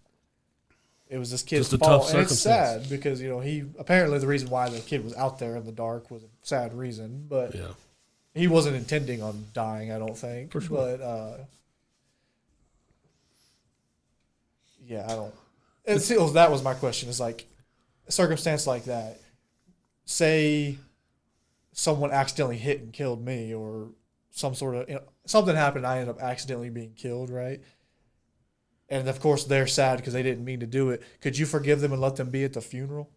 It was this kid's Just a fault. tough And it's circumstance. sad because, he apparently the reason why the kid was out there in the dark was a sad reason. But Yeah. he wasn't intending on dying, I don't think. For sure. But, I don't. And see, that was my question. Is like a circumstance like that. Say someone accidentally hit and killed me, or some sort of something happened. I ended up accidentally being killed, right? And of course, they're sad because they didn't mean to do it. Could you forgive them and let them be at the funeral?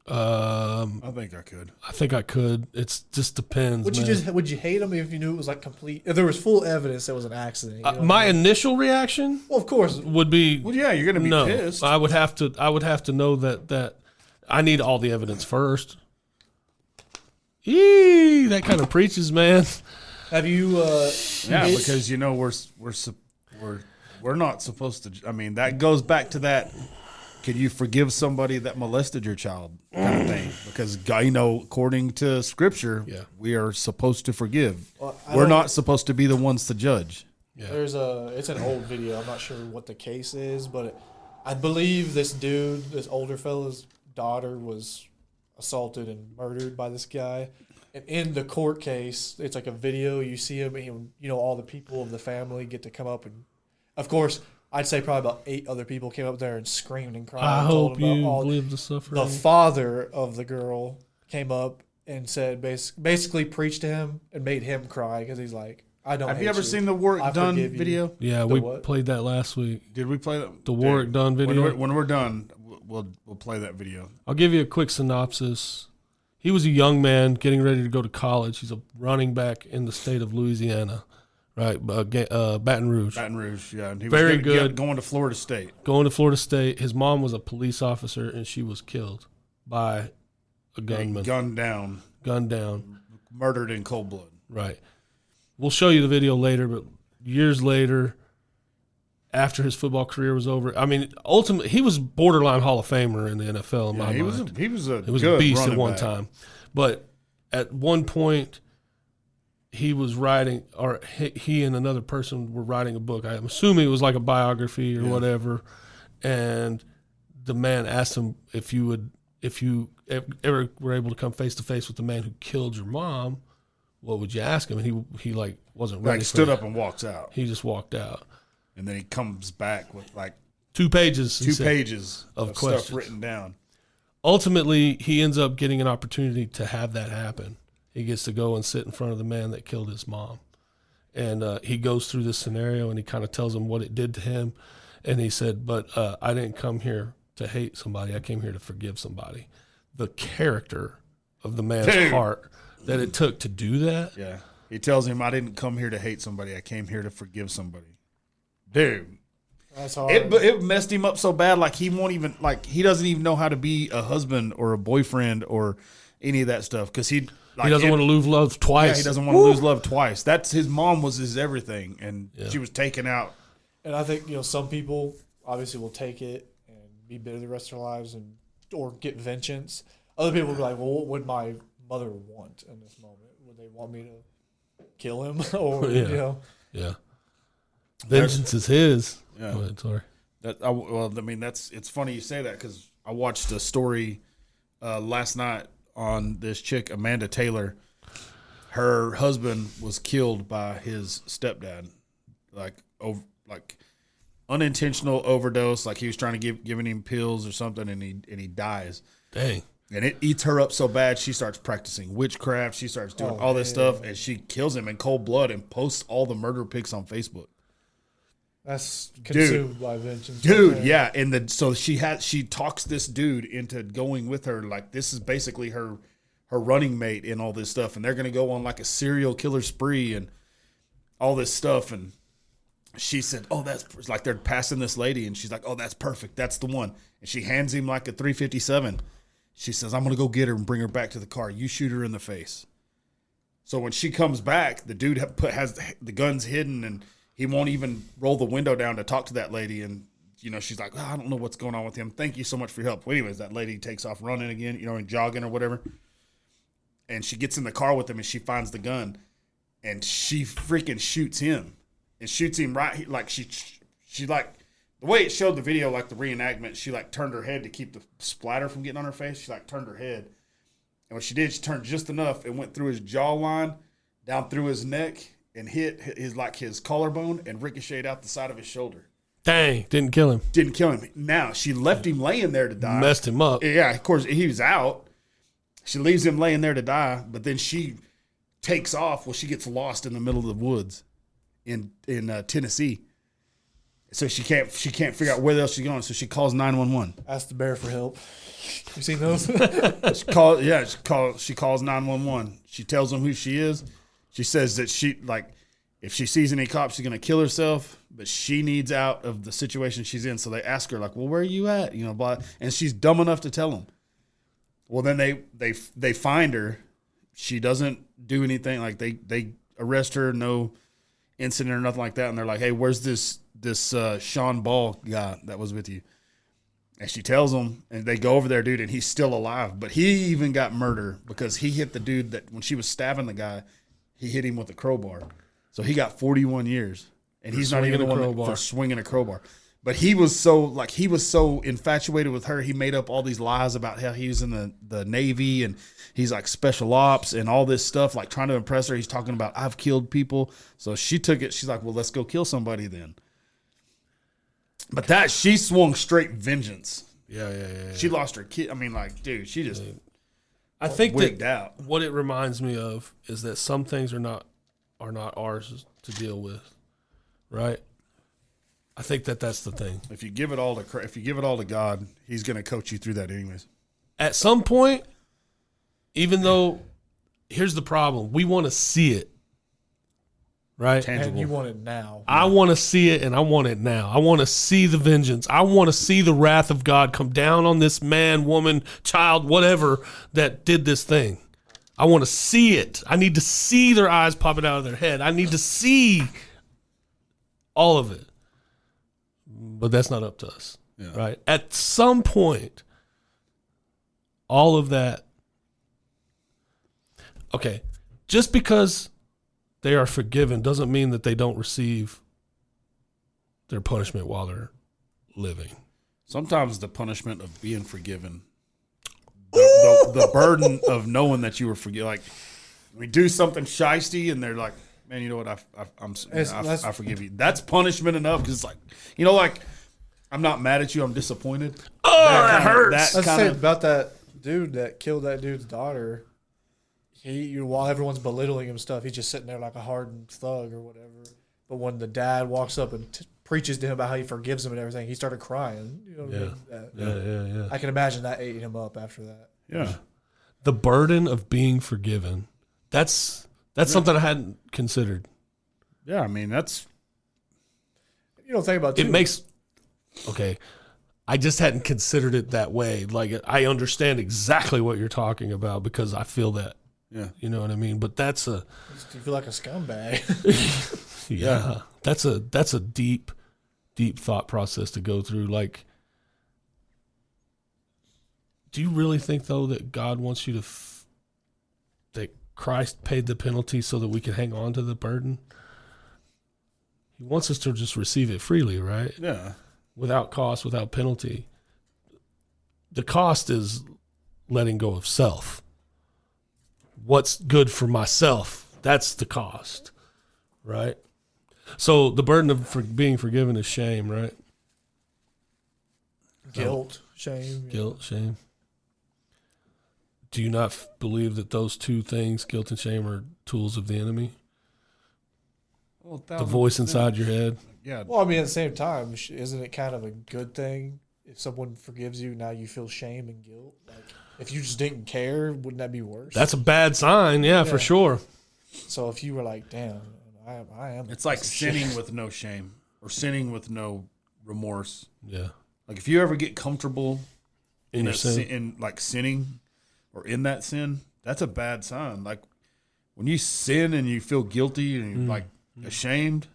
I think I could. I think I could. It just depends. Would you hate them if you knew it was like complete? If there was full evidence it was an accident? You know my initial reaction, well, of course, would be, Well, yeah, you're gonna be pissed. I would have to know that I need all the evidence first. That kind of preaches, man. have you? Because we're not supposed to. I mean, that goes back to that. Could you forgive somebody that molested your child, kind of thing? Because according to Scripture, we are supposed to forgive. We're not supposed to be the ones to judge. Yeah. It's an old video. I'm not sure what the case is, but I believe this older fella's daughter was assaulted and murdered by this guy. And in the court case, it's like a video. You see him, and all the people of the family get to come up, and of course, I'd say probably about 8 other people came up there and screamed and cried. I and hope told him you about all live the suffering. The father of the girl came up and said, basically preached to him and made him cry because he's like, I don't. Have hate you ever seen the Warwick Dunn video? Yeah, we played that last week. Did we play that? The Warwick Dunn video. When we're done, we'll play that video. I'll give you a quick synopsis. He was a young man getting ready to go to college. He's a running back in the state of Louisiana. Right, Baton Rouge. Baton Rouge, yeah. And he Very was good. Going to Florida State. Going to Florida State. His mom was a police officer, and she was killed by a gunman. Gunned down. Murdered in cold blood. Right. We'll show you the video later, but years later, after his football career was over, I mean, ultimately, he was borderline Hall of Famer in the NFL in my mind. He was a beast at one back. time. But at one point, he was writing, or he and another person were writing a book. I'm assuming it was like a biography or whatever. And the man asked him if you ever were able to come face to face with the man who killed your mom, what would you ask him? And he wasn't ready. Stood up and walks out. He just walked out. And then he comes back with 2 pages. Two pages of stuff written down. Ultimately, he ends up getting an opportunity to have that happen. He gets to go and sit in front of the man that killed his mom. And he goes through this scenario, and he kind of tells him what it did to him. And he said, but I didn't come here to hate somebody. I came here to forgive somebody. The character of the man's heart that it took to do that. Yeah. He tells him, I didn't come here to hate somebody. I came here to forgive somebody. Dude. That's hard. It messed him up so bad, he won't even, he doesn't even know how to be a husband or a boyfriend or any of that stuff, because he doesn't want to lose love twice. Yeah, he doesn't want to lose love twice. That's his mom was his everything, and she was taken out. And I think some people obviously will take it and be bitter the rest of their lives or get vengeance. Other people will be like, well, what would my mother want in this moment? Would they want me to kill him or Yeah. Vengeance is his. Yeah. Go ahead, sorry. It's funny you say that, because I watched a story last night on this chick, Amanda Taylor. Her husband was killed by his stepdad, unintentional overdose. He was trying to giving him pills or something, and he dies. Dang. And it eats her up so bad, she starts practicing witchcraft. She starts doing all this stuff, and she kills him in cold blood and posts all the murder pics on Facebook. That's consumed by vengeance. Dude, yeah. And so she talks this dude into going with her. This is basically her running mate in all this stuff. And they're going to go on a serial killer spree and all this stuff. And she said, oh, that's they're passing this lady. And she's like, oh, that's perfect. That's the one. And she hands him a .357. She says, I'm going to go get her and bring her back to the car. You shoot her in the face. So when she comes back, the dude has the guns hidden, and he won't even roll the window down to talk to that lady. And, she's like, I don't know what's going on with him. Thank you so much for your help. Well, anyways, that lady takes off running again, and jogging or whatever. And she gets in the car with him, and she finds the gun. And she freaking shoots him. And shoots him right. She the way it showed the video, the reenactment, she turned her head to keep the splatter from getting on her face. She turned her head. And what she did, she turned just enough and went through his jawline, down through his neck, and hit his collarbone and ricocheted out the side of his shoulder. Dang, didn't kill him. Didn't kill him. Now, she left him laying there to die. Messed him up. Yeah, of course, he was out. She leaves him laying there to die, but then she takes off. Well, she gets lost in the middle of the woods in Tennessee. So she can't figure out where else she's going. So she calls 911. Ask the bear for help. You seen those? She calls 911. She tells them who she is. She says that if she sees any cops, she's gonna kill herself. But she needs out of the situation she's in. So they ask her, like, well, where are you at? Blah. And she's dumb enough to tell them. Well, then they find her. She doesn't do anything. Like they arrest her, no incident or nothing like that. And they're like, hey, where's this Sean Ball guy that was with you? And she tells them, and they go over there, dude, and he's still alive. But he even got murder because he hit the dude that when she was stabbing the guy, he hit him with a crowbar. So he got 41 years. And he's not even the one for swinging a crowbar. But he was so infatuated with her, he made up all these lies about how he was in the Navy and he's like special ops and all this stuff, like trying to impress her. He's talking about, I've killed people. So she took it. She's like, well, let's go kill somebody then. But she swung straight vengeance. Yeah. She lost her kid. I mean, like, dude, she just I think wigged that out. what it reminds me of is that some things are not ours to deal with, right? I think that's the thing. If you give it all to God, He's going to coach you through that anyways. At some point, even though, here's the problem: we want to see it, right? Tangible. And you want it now. I want to see it, and I want it now. I want to see the vengeance. I want to see the wrath of God come down on this man, woman, child, whatever that did this thing. I want to see it. I need to see their eyes popping out of their head. I need to see all of it. But that's not up to us, right? At some point, all of that. Okay, just because they are forgiven doesn't mean that they don't receive their punishment while they're living. Sometimes the punishment of being forgiven, the burden of knowing that you were forgiven, like we do something shiesty and they're like, man, you know what? I forgive you. That's punishment enough because it's like, like I'm not mad at you. I'm disappointed. Oh, that hurts. Let's say about that dude that killed that dude's daughter. While everyone's belittling him stuff, he's just sitting there like a hardened thug or whatever. But when the dad walks up and preaches to him about how he forgives him and everything, he started crying. You know what I mean? Yeah. I can imagine that ate him up after that. Yeah. The burden of being forgiven. That's something I hadn't considered. Yeah, I mean, that's... You don't think about it. It makes... Okay. I just hadn't considered it that way. Like, I understand exactly what you're talking about because I feel that. Yeah. You know what I mean? But that's a... You feel like a scumbag. yeah. That's a deep, deep thought process to go through. Like, do you really think, though, that God wants you to... that Christ paid the penalty so that we can hang on to the burden? He wants us to just receive it freely, right? Yeah. Without cost, without penalty. The cost is letting go of self. What's good for myself, that's the cost, right? So the burden of being forgiven is shame, right? Guilt, shame. Guilt, shame. Do you not believe that those two things, guilt and shame, are tools of the enemy? Well, the voice inside your head? Yeah. Well, I mean, at the same time, isn't it kind of a good thing if someone forgives you, now you feel shame and guilt? Like, if you just didn't care, wouldn't that be worse? That's a bad sign, yeah, for sure. So if you were like, damn, I am. It's like sinning with no shame or sinning with no remorse. Yeah. Like if you ever get comfortable in your sin, in like sinning or in that sin, that's a bad sign. Like when you sin and you feel guilty and you're like ashamed,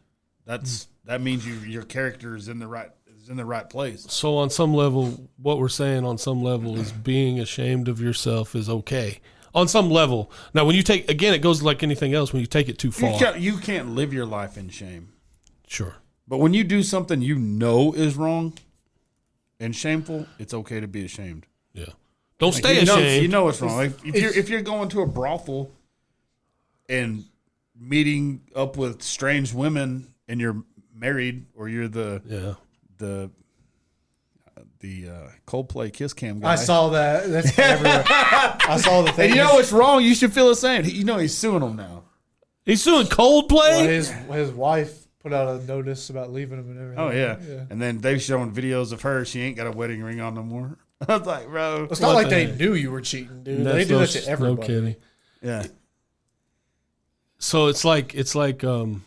that means your character is in the right place. So on some level, what we're saying on some level is being ashamed of yourself is okay. On some level. Now, when you take, again, it goes like anything else, when you take it too far. You can't live your life in shame. Sure. But when you do something you know is wrong and shameful, it's okay to be ashamed. Yeah. Don't Like, stay ashamed. You know it's wrong. Like if you're going to a brothel and meeting up with strange women and you're married or you're the Coldplay Kiss Cam guy. I saw that. That's everywhere. I saw the thing. And you know what's wrong? You should feel the same. You know he's suing them now. He's suing Well, Coldplay? his wife put out a notice about leaving him and everything. Oh yeah. And then they've shown videos of her. She ain't got a wedding ring on no more. I was like, bro. It's not like they knew you were cheating, dude. They do that to everybody. No kidding. Yeah. So it's like You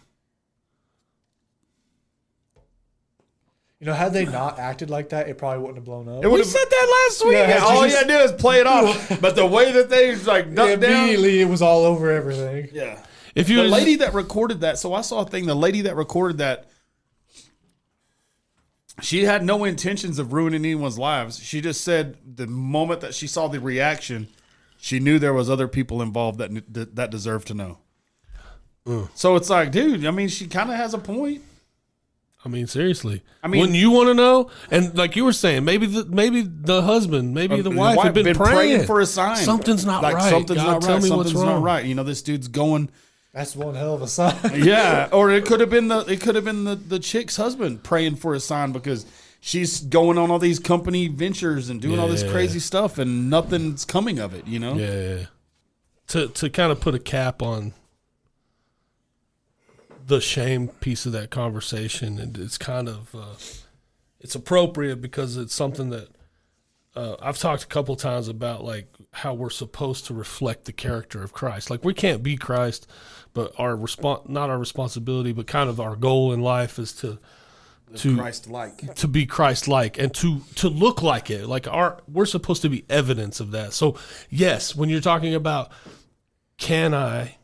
know, had they not acted like that, it probably wouldn't have blown up. we said that last week. Yeah, all you gotta do is play it off. But the way that they like ducked down. Immediately, it was all over everything. Yeah. If you The lady that recorded that, so I saw a thing, the lady that recorded that, she had no intentions of ruining anyone's lives. She just said the moment that she saw the reaction, she knew there was other people involved that deserved to know. So it's like, dude, I mean, she kind of has a point. I mean, seriously. I mean, wouldn't you want to know? And like you were saying, maybe the husband, maybe the wife had been praying for a sign. Something's not like, right. Something's God, not tell right. me Something's what's wrong. not right. You know, this dude's going. That's one hell of a sign. Yeah, or it could have been the chick's husband praying for a sign because she's going on all these company ventures and doing all this crazy stuff and nothing's coming of it. You know. Yeah. To kind of put a cap on the shame piece of that conversation, and it's kind of it's appropriate because it's something that I've talked a couple times about, like how we're supposed to reflect the character of Christ. Like we can't be Christ, but not our responsibility, but kind of our goal in life is to Christ-like. To be Christ-like and to look like it. Like we're supposed to be evidence of that. So yes, when you're talking about can I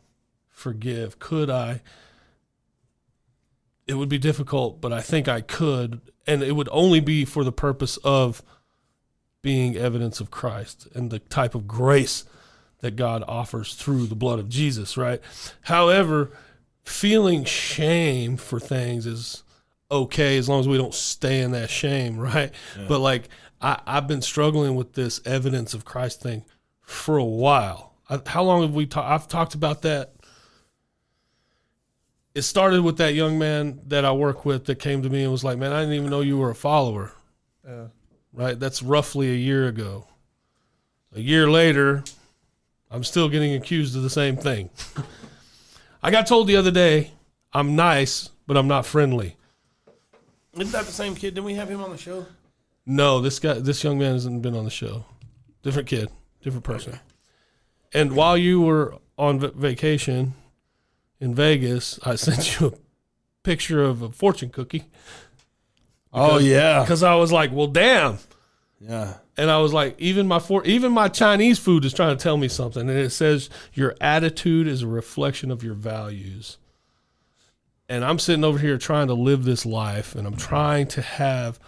forgive, could I? It would be difficult, but I think I could, and it would only be for the purpose of being evidence of Christ and the type of grace that God offers through the blood of Jesus, right? However, feeling shame for things is okay as long as we don't stay in that shame, right? Yeah. But like I've been struggling with this evidence of Christ thing for a while. How long have we talked? I've talked about that. It started with that young man that I work with that came to me and was like, man, I didn't even know you were a follower. Right? That's roughly a year ago. A year later, I'm still getting accused of the same thing. I got told the other day, I'm nice, but I'm not friendly. Isn't that the same kid? Didn't we have him on the show? No, this young man hasn't been on the show. Different kid, different person. Okay. And while you were on vacation in Vegas, I sent you a picture of a fortune cookie. Because I was like, well, damn. Yeah. And I was like, even my Chinese food is trying to tell me something. And it says your attitude is a reflection of your values. And I'm sitting over here trying to live this life, and I'm trying to have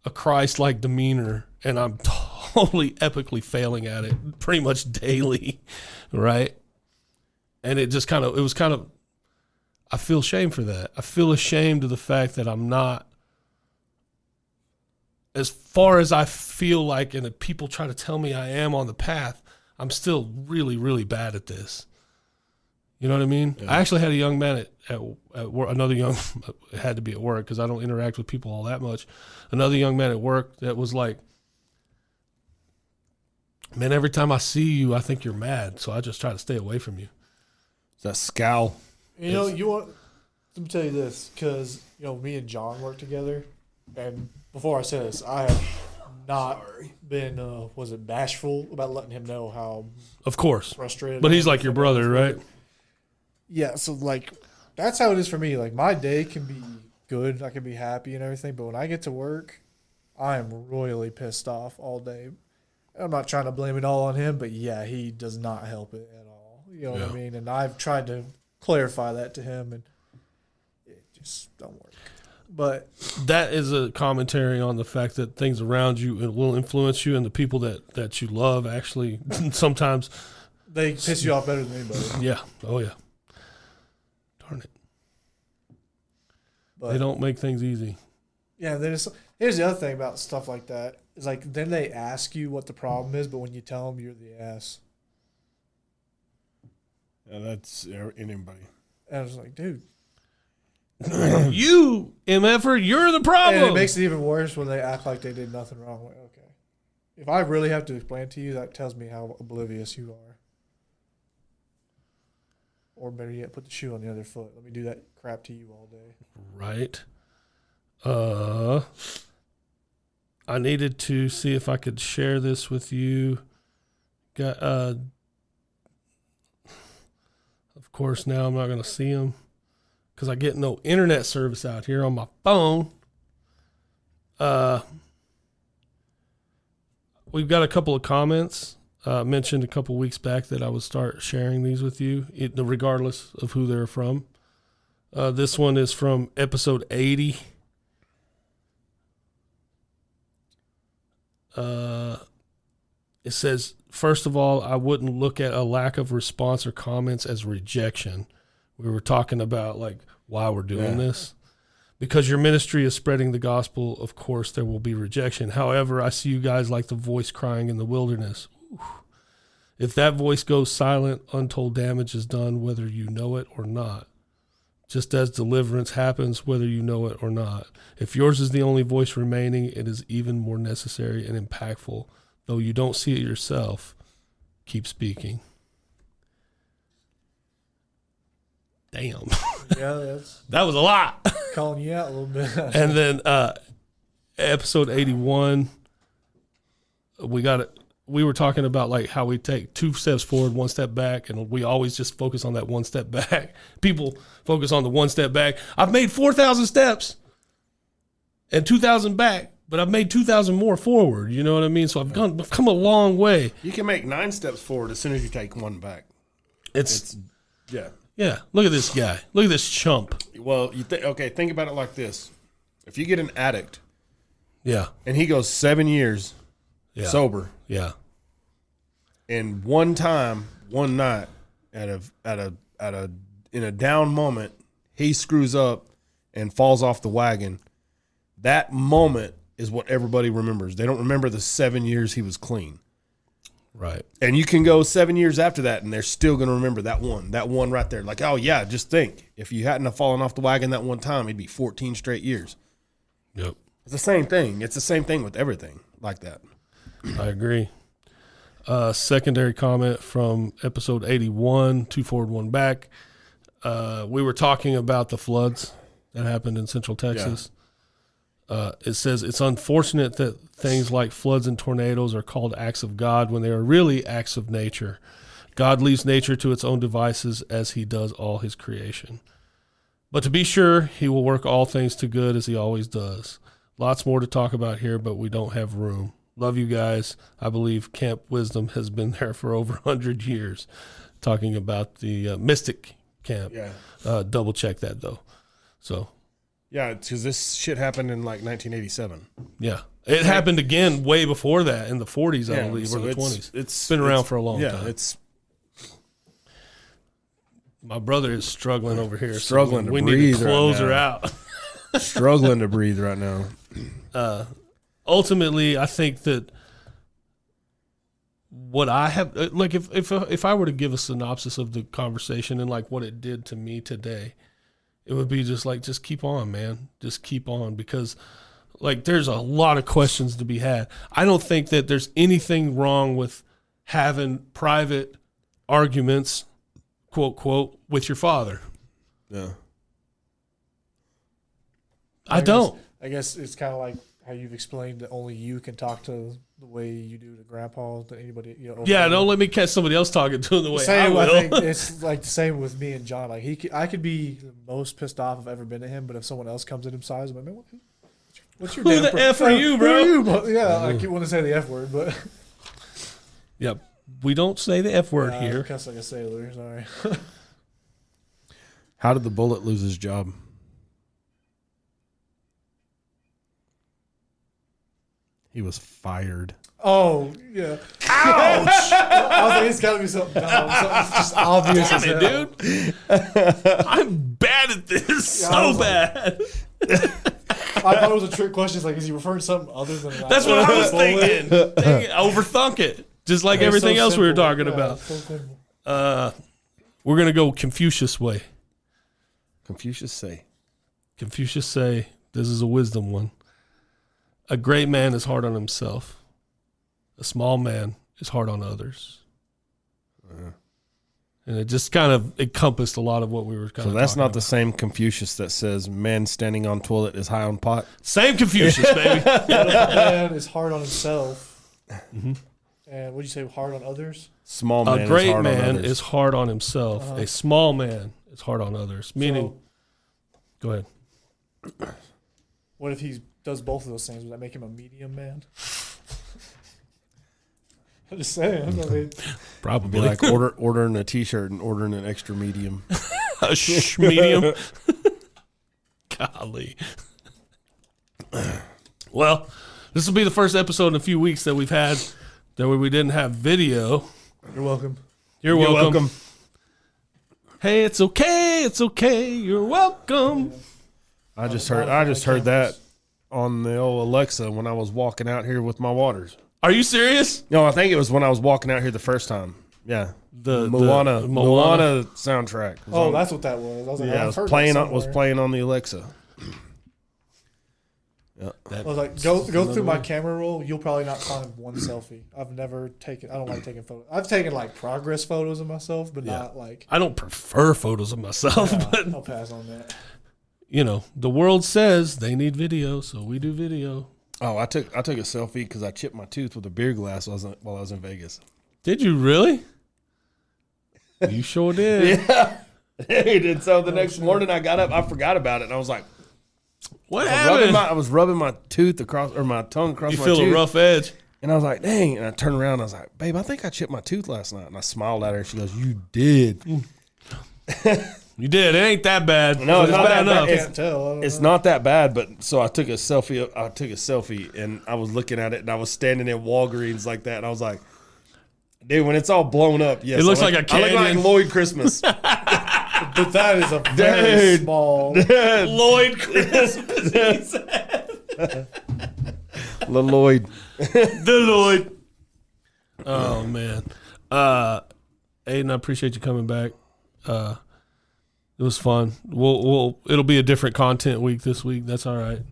a Christ-like demeanor, and I'm totally epically failing at it pretty much daily, right? And it was kind of, I feel shame for that. I feel ashamed of the fact that I'm not, as far as I feel like, and people try to tell me I am on the path, I'm still really, really bad at this. You know what I mean? Yeah. I actually had a young man at work, another young, it had to be at work because I don't interact with people all that much. Another young man at work that was like, man, every time I see you, I think you're mad. So I just try to stay away from you. That scowl. You know, let me tell you this, because, you know, me and John work together, and before I say this, I have not been, bashful about letting him know how of course frustrated. But he's like your brother, right? Yeah, so, like, that's how it is for me. Like, my day can be good, I can be happy and everything, but when I get to work, I am royally pissed off all day. I'm not trying to blame it all on him, but, yeah, he does not help it at all. You know what I mean? And I've tried to clarify that to him, and it just don't work. But that is a commentary on the fact that things around you will influence you, and the people that you love actually sometimes they piss you off better than anybody. Yeah. Oh yeah. Darn it. But they don't make things easy. Yeah. Here's the other thing about stuff like that is, like, then they ask you what the problem is, but when you tell them, you're the ass. Yeah, that's anybody. And I was like, dude. You, MFer, you're the problem. And it makes it even worse when they act like they did nothing wrong. Like, okay. If I really have to explain to you, that tells me how oblivious you are. Or better yet, put the shoe on the other foot. Let me do that crap to you all day. Right. I needed to see if I could share this with you. Of course, now I'm not going to see them because I get no internet service out here on my phone. We've got a couple of comments. Mentioned a couple weeks back that I would start sharing these with you, regardless of who they're from. This one is from episode 80. It says, first of all, I wouldn't look at a lack of response or comments as rejection. We were talking about like why we're doing this. Because your ministry is spreading the gospel, of course there will be rejection. However, I see you guys like the voice crying in the wilderness. Ooh. If that voice goes silent, untold damage is done whether you know it or not. Just as deliverance happens whether you know it or not. If yours is the only voice remaining, it is even more necessary and impactful. Though you don't see it yourself, keep speaking. Damn. Yeah, that was a lot. Calling you out a little bit. And then episode 81, we were talking about like how we take 2 steps forward, 1 step back, and we always just focus on that 1 step back. People focus on the 1 step back. I've made 4,000 steps and 2,000 back, but I've made 2,000 more forward. You know what I mean? So I've come a long way. You can make 9 steps forward as soon as you take 1 back. It's yeah. Yeah, look at this guy. Look at this chump. Well, think about it like this. If you get an addict, yeah, and he goes 7 years sober, yeah, and one night, in a down moment, he screws up and falls off the wagon. That moment is what everybody remembers. They don't remember the 7 years he was clean. Right. And you can go 7 years after that, and they're still going to remember that one right there. Like, oh, yeah, just think. If you hadn't have fallen off the wagon that one time, it'd be 14 straight years. Yep. It's the same thing. It's the same thing with everything like that. I agree. Secondary comment from episode 81, 2 forward, 1 back. We were talking about the floods that happened in Central Texas. It says it's unfortunate that things like floods and tornadoes are called acts of God when they are really acts of nature. God leaves nature to its own devices as he does all his creation. But to be sure, he will work all things to good as he always does. Lots more to talk about here, but we don't have room. Love you guys. I believe Camp Wisdom has been there for over 100 years. Talking about the Mystic Camp. Yeah. Double check that, though. So... yeah, because this shit happened in like 1987. Yeah. It happened again way before that in the 40s, I believe, so or the 20s. It's been around for a long yeah, time. it's my brother is struggling over here. Struggling to we breathe need to close right her now. out. struggling to breathe right now. Ultimately, I think that what I have, like if I were to give a synopsis of the conversation and like what it did to me today, it would be just keep on, man. Just keep on, because like there's a lot of questions to be had. I don't think that there's anything wrong with having private arguments, quote, quote, with your father. Yeah. I don't. I guess it's kind of like how you've explained that only you can talk to the way you do to Grandpa, to anybody. Yeah, don't let me catch somebody else talking to him the way same, I will. I think it's like the same with me and John. Like I could be the most pissed off I've ever been to him, but if someone else comes at him size, I'm like, man, what's your Who damn the F are you, bro? Who are you? But, yeah, I keep wanting to say the F word, but Yep, we don't say the F word here. I cuss like a sailor. Sorry. How did the bullet lose his job? He was fired. Oh, yeah. Ouch! I was like, it's got to be something dumb. Something just obvious. Damn it, dude. I'm bad at this. Yeah, so bad. I thought it was a trick question. It's like, is he referring to something other than that? That's what I was thinking. Dang it, overthunk it. Just like everything else we were talking about. So simple. We're going to go Confucius way. Confucius say. Confucius say, this is a wisdom one. A great man is hard on himself. A small man is hard on others. And it just kind of encompassed a lot of what we were kind of So that's talking not about. the same Confucius that says man standing on toilet is high on pot. Same Confucius, baby. Man is hard on himself. And what do you say, hard on others? Small man A is great hard on man others. is hard on himself. A small man is hard on others. Meaning, go ahead. What if he does both of those things? Would that make him a medium man? I'm just saying. I mean, Probably Be like ordering a T-shirt and ordering an extra medium. a medium. Golly. Well, this will be the first episode in a few weeks that we've had that we didn't have video. you're welcome. You're welcome. Hey, it's okay. It's okay. You're welcome. I just heard that on the old Alexa when I was walking out here with my waters. Are you serious? No, I think it was when I was walking out here the first time. Yeah, The Moana Moana. soundtrack. Was Oh, on- that's what that was. I was like, yeah, I've it was heard playing that on somewhere. on the Alexa. I was like, go through my camera roll. You'll probably not find one selfie. I've never taken. I don't like taking photos. I've taken like progress photos of myself, but not like. I don't prefer photos of myself, but I'll pass on that. you know, the world says they need video, so we do video. Oh, I took a selfie because I chipped my tooth with a beer glass while I was in Vegas. Did you really? You sure did. Yeah, dude. And so the next morning I got up, I forgot about it, and I was like, What I was rubbing my tooth my tongue across You my feel tooth. a rough edge. And I was like, dang. And I turned around and I was like, babe, I think I chipped my tooth last night. And I smiled at her and she goes, you did. You did. It ain't that bad. No, it's not bad that enough. bad. I can't tell. I don't It's know. not that bad, but so I took a selfie and I was looking at it and I was standing in Walgreens like that. And I was like, dude, when it's all blown up, yes. It looks I like a I look like canyon. Lloyd Christmas. But that is a very Dude. small. Lloyd Christmas. He said. Little Lloyd. The Lloyd. Oh man. Aiden, I appreciate you coming back. It was fun. It'll be a different content week this week. That's all right.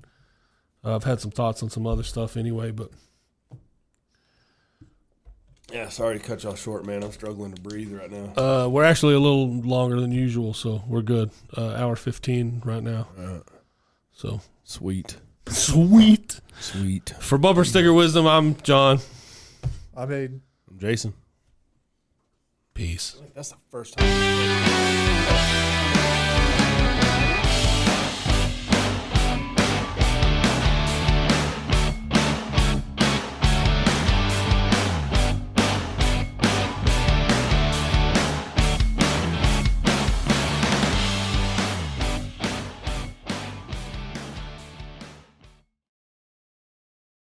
I've had some thoughts on some other stuff anyway, but Yeah, sorry to cut y'all short, man. I'm struggling to breathe right now. we're actually a little longer than usual, so we're good. Hour 15 right now. So Sweet. sweet. Sweet. For Bumper Sticker Wisdom, I'm John. I mean, I'm Jason. Peace. That's the first time.